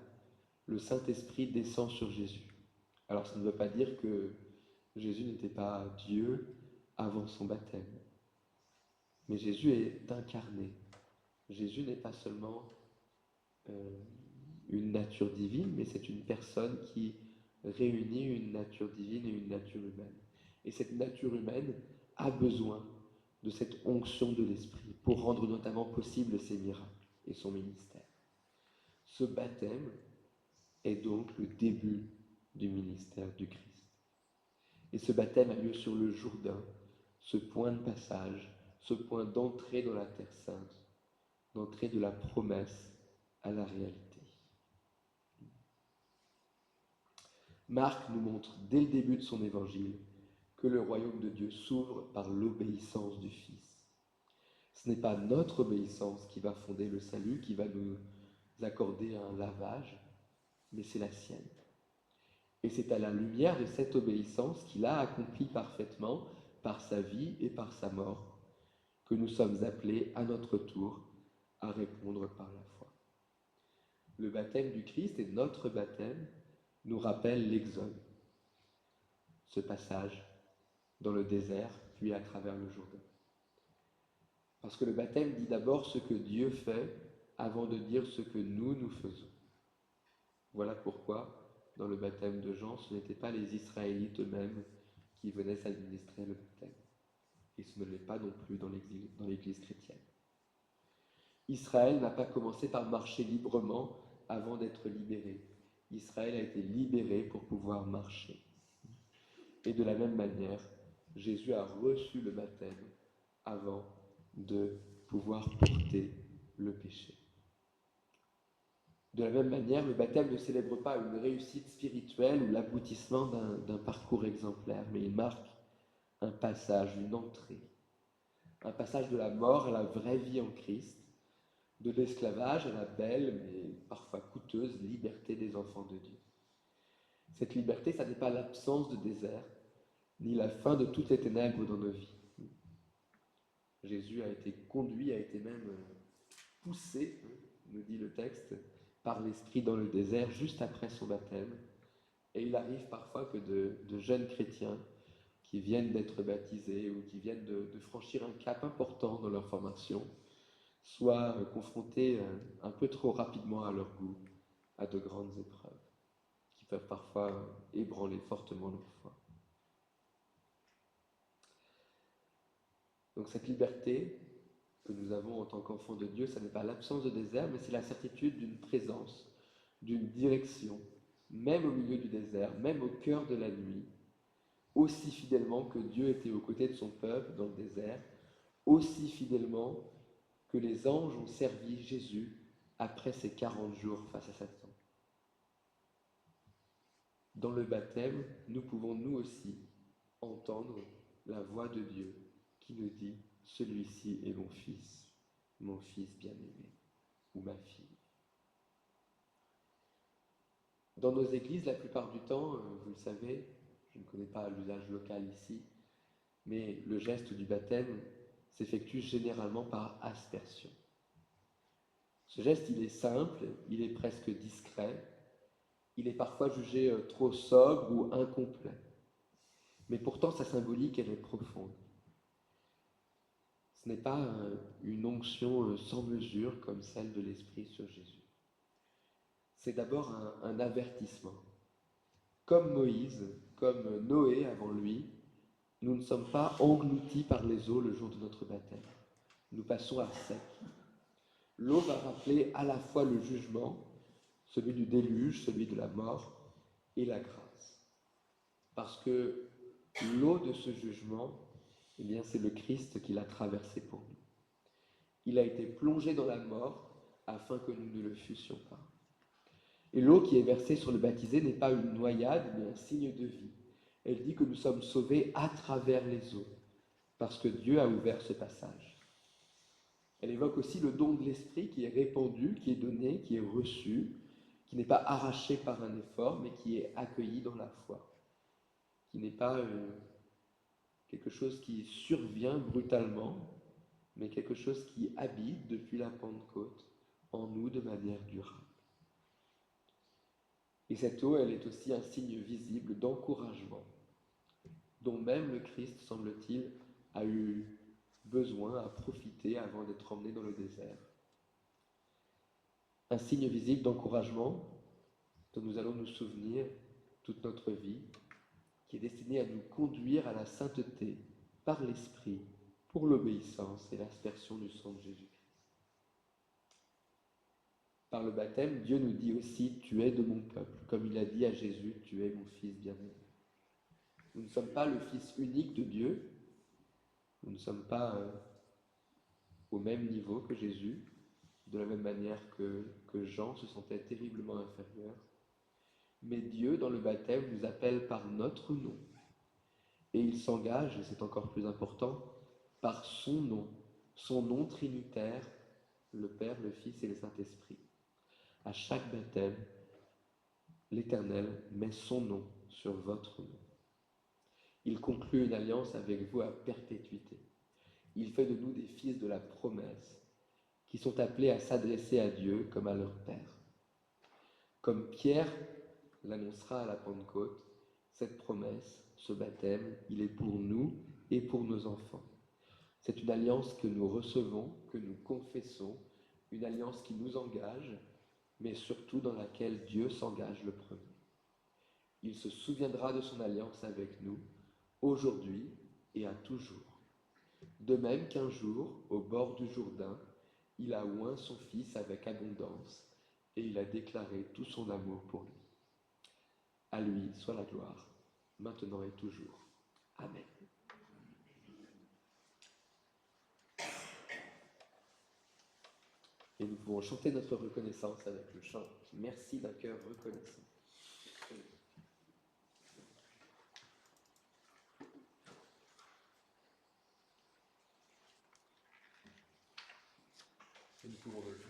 le Saint-Esprit descend sur Jésus. Alors ça ne veut pas dire que Jésus n'était pas Dieu avant son baptême. Mais Jésus est incarné. Jésus n'est pas seulement une nature divine, mais c'est une personne qui réunit une nature divine et une nature humaine. Et cette nature humaine a besoin de cette onction de l'Esprit pour rendre notamment possible ses miracles et son ministère. Ce baptême est donc le début du ministère du Christ. Et ce baptême a lieu sur le Jourdain, ce point de passage, ce point d'entrée dans la Terre Sainte, d'entrée de la promesse à la réalité. Marc nous montre dès le début de son évangile que le royaume de Dieu s'ouvre par l'obéissance du Fils. Ce n'est pas notre obéissance qui va fonder le salut, qui va nous accorder un lavage, mais c'est la sienne. Et c'est à la lumière de cette obéissance qu'il a accomplie parfaitement par sa vie et par sa mort que nous sommes appelés à notre tour à répondre par la foi. Le baptême du Christ et notre baptême nous rappelle l'Exode, ce passage dans le désert, puis à travers le Jourdain. Parce que le baptême dit d'abord ce que Dieu fait avant de dire ce que nous faisons. Voilà pourquoi dans le baptême de Jean, ce n'étaient pas les Israélites eux-mêmes qui venaient s'administrer le baptême. Et ce ne l'est pas non plus dans l'Église chrétienne. Israël n'a pas commencé par marcher librement avant d'être libéré. Israël a été libéré pour pouvoir marcher. Et de la même manière, Jésus a reçu le baptême avant de pouvoir porter le péché. De la même manière, le baptême ne célèbre pas une réussite spirituelle ou l'aboutissement d'un parcours exemplaire, mais il marque un passage, une entrée, un passage de la mort à la vraie vie en Christ, de l'esclavage à la belle, mais parfois coûteuse, liberté des enfants de Dieu. Cette liberté, ça n'est pas l'absence de désert, ni la fin de toutes les ténèbres dans nos vies. Jésus a été conduit, a été même poussé, nous dit le texte, par l'Esprit dans le désert juste après son baptême. Et il arrive parfois que de jeunes chrétiens qui viennent d'être baptisés ou qui viennent de franchir un cap important dans leur formation soient confrontés un peu trop rapidement à leur goût à de grandes épreuves qui peuvent parfois ébranler fortement leur foi. Donc cette liberté que nous avons en tant qu'enfants de Dieu, ça n'est pas l'absence de désert, mais c'est la certitude d'une présence, d'une direction, même au milieu du désert, même au cœur de la nuit, aussi fidèlement que Dieu était aux côtés de son peuple dans le désert, aussi fidèlement que les anges ont servi Jésus après ses 40 jours face à Satan. Dans le baptême, nous pouvons nous aussi entendre la voix de Dieu qui nous dit « Celui-ci est mon fils bien-aimé ou ma fille ». Dans nos églises, la plupart du temps, vous le savez, je ne connais pas l'usage local ici, mais le geste du baptême s'effectue généralement par aspersion. Ce geste, il est simple, il est presque discret, il est parfois jugé trop sobre ou incomplet. Mais pourtant, sa symbolique, elle est profonde. Ce n'est pas une onction sans mesure comme celle de l'Esprit sur Jésus. C'est d'abord un avertissement. Comme Moïse, comme Noé avant lui, nous ne sommes pas engloutis par les eaux le jour de notre baptême. Nous passons à sec. L'eau va rappeler à la fois le jugement, celui du déluge, celui de la mort, et la grâce. Parce que l'eau de ce jugement, eh bien, c'est le Christ qui l'a traversé pour nous. Il a été plongé dans la mort afin que nous ne le fussions pas. Et l'eau qui est versée sur le baptisé n'est pas une noyade, mais un signe de vie. Elle dit que nous sommes sauvés à travers les eaux, parce que Dieu a ouvert ce passage. Elle évoque aussi le don de l'Esprit qui est répandu, qui est donné, qui est reçu, qui n'est pas arraché par un effort, mais qui est accueilli dans la foi, qui n'est pas quelque chose qui survient brutalement, mais quelque chose qui habite depuis la Pentecôte en nous de manière durable. Et cette eau, elle est aussi un signe visible d'encouragement, dont même le Christ, semble-t-il, a eu besoin, à profiter avant d'être emmené dans le désert. Un signe visible d'encouragement dont nous allons nous souvenir toute notre vie, qui est destiné à nous conduire à la sainteté par l'Esprit pour l'obéissance et l'aspersion du sang de Jésus-Christ. Par le baptême, Dieu nous dit aussi « Tu es de mon peuple », comme il a dit à Jésus « Tu es mon fils bien-aimé ». Nous ne sommes pas le fils unique de Dieu, nous ne sommes pas au même niveau que Jésus, de la même manière que Jean se sentait terriblement inférieur. Mais Dieu, dans le baptême, nous appelle par notre nom. Et il s'engage, et c'est encore plus important, par son nom trinitaire, le Père, le Fils et le Saint-Esprit. À chaque baptême, l'Éternel met son nom sur votre nom. Il conclut une alliance avec vous à perpétuité. Il fait de nous des fils de la promesse, qui sont appelés à s'adresser à Dieu comme à leur Père. Comme Pierre l'annoncera à la Pentecôte, cette promesse, ce baptême, il est pour nous et pour nos enfants. C'est une alliance que nous recevons, que nous confessons, une alliance qui nous engage, mais surtout dans laquelle Dieu s'engage le premier. Il se souviendra de son alliance avec nous, aujourd'hui et à toujours. De même qu'un jour, au bord du Jourdain, il a oint son Fils avec abondance, et il a déclaré tout son amour pour lui. À lui soit la gloire, maintenant et toujours. Amen. Et nous pouvons chanter notre reconnaissance avec le chant « Merci d'un cœur reconnaissant ». Et nous pouvons le jouer.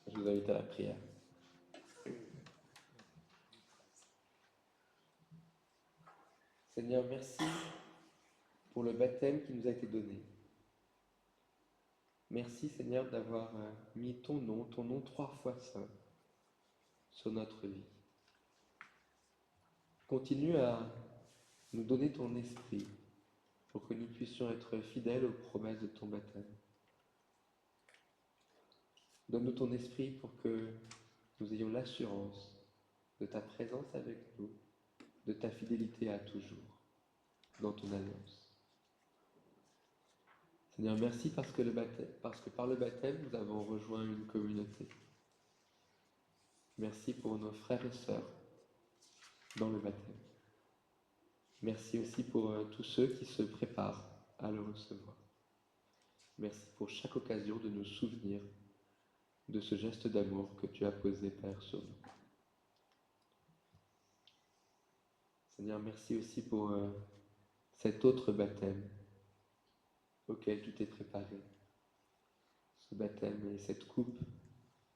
Je vous invite à la prière. Seigneur, merci pour le baptême qui nous a été donné. Merci Seigneur d'avoir mis ton nom 3 fois saint, sur notre vie. Continue à nous donner ton esprit pour que nous puissions être fidèles aux promesses de ton baptême. Donne-nous ton esprit pour que nous ayons l'assurance de ta présence avec nous, de ta fidélité à toujours, dans ton alliance. Seigneur, merci parce que par le baptême, nous avons rejoint une communauté. Merci pour nos frères et sœurs dans le baptême. Merci aussi pour tous ceux qui se préparent à le recevoir. Merci pour chaque occasion de nous souvenir de ce geste d'amour que tu as posé, Père, sur nous. Seigneur, merci aussi pour cet autre baptême auquel tu t'es préparé. Ce baptême et cette coupe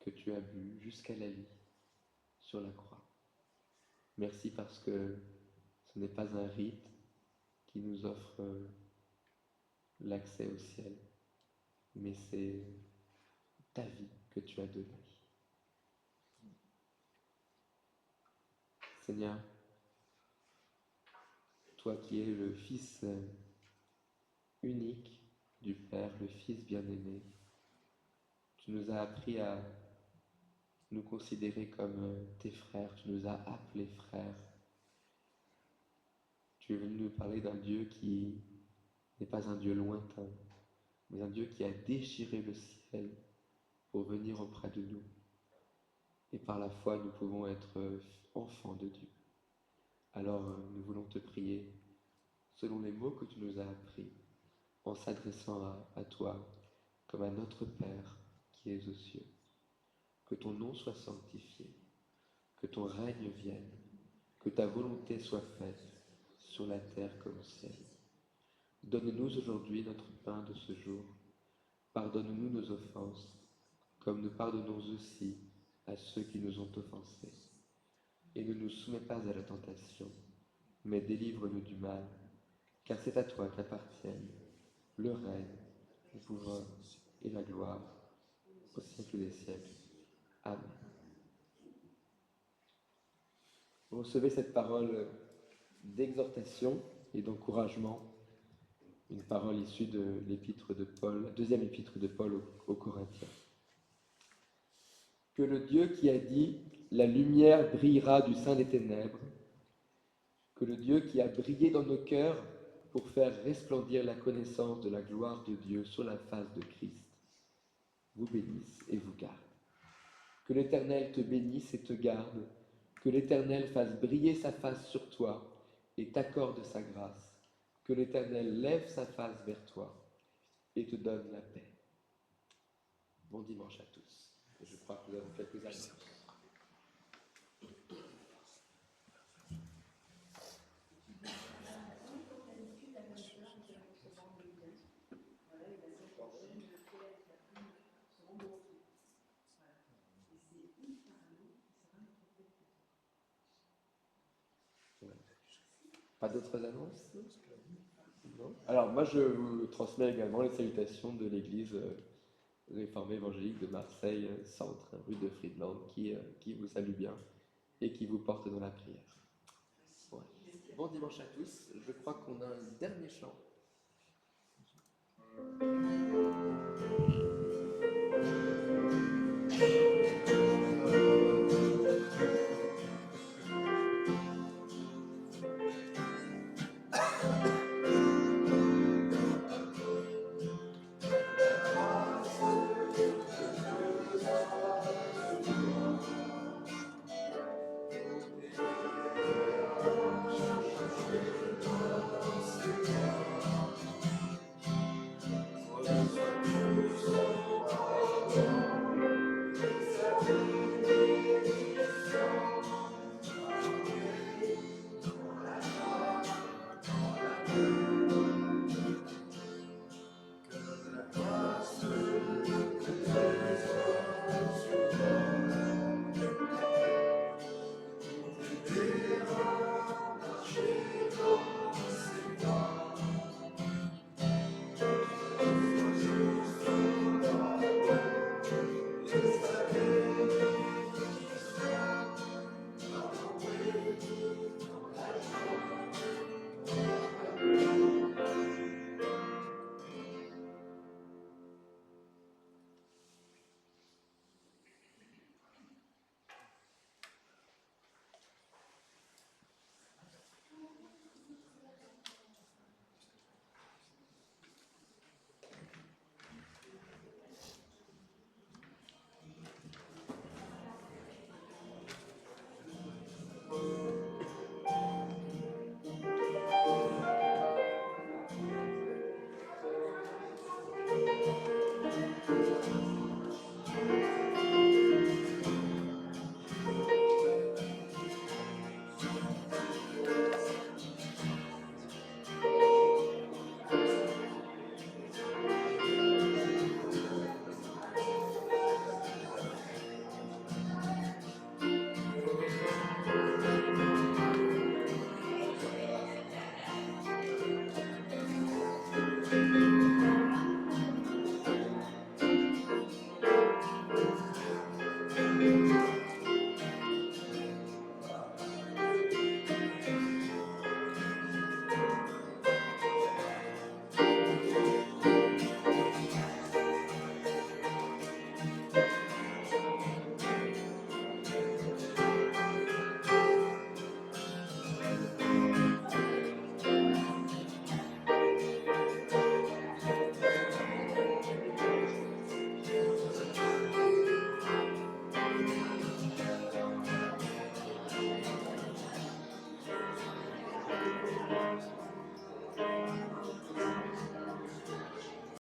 que tu as bu jusqu'à la vie sur la croix. Merci parce que ce n'est pas un rite qui nous offre l'accès au ciel, mais c'est ta vie que tu as donnée. Seigneur, toi qui es le Fils unique du Père, le Fils bien-aimé, tu nous as appris à nous considérer comme tes frères, tu nous as appelés frères. Tu es venu nous parler d'un Dieu qui n'est pas un Dieu lointain, mais un Dieu qui a déchiré le ciel pour venir auprès de nous. Et par la foi, nous pouvons être enfants de Dieu. Alors nous voulons te prier selon les mots que tu nous as appris, en s'adressant à toi comme à notre Père qui es aux cieux. Que ton nom soit sanctifié, que ton règne vienne, que ta volonté soit faite sur la terre comme au ciel. Donne-nous aujourd'hui notre pain de ce jour. Pardonne-nous nos offenses, comme nous pardonnons aussi à ceux qui nous ont offensés. Et ne nous soumets pas à la tentation, mais délivre-nous du mal, car c'est à toi qu'appartiennent le règne, le pouvoir et la gloire au siècle des siècles. Amen. Vous recevez cette parole d'exhortation et d'encouragement, une parole issue de l'épître de Paul, la deuxième épître de Paul aux Corinthiens. Que le Dieu qui a dit « La lumière brillera du sein des ténèbres », que le Dieu qui a brillé dans nos cœurs pour faire resplendir la connaissance de la gloire de Dieu sur la face de Christ, vous bénisse et vous garde. Que l'Éternel te bénisse et te garde, que l'Éternel fasse briller sa face sur toi et t'accorde sa grâce, que l'Éternel lève sa face vers toi et te donne la paix. Bon dimanche à tous. Je crois que nous avons quelques annonces. Pas d'autres annonces? Non. Alors moi je vous transmets également les salutations de l'église réformée évangélique de Marseille Centre, rue de Friedland, qui vous salue bien et qui vous porte dans la prière. Ouais. Bon dimanche à tous. Je crois qu'on a un dernier chant. Amen.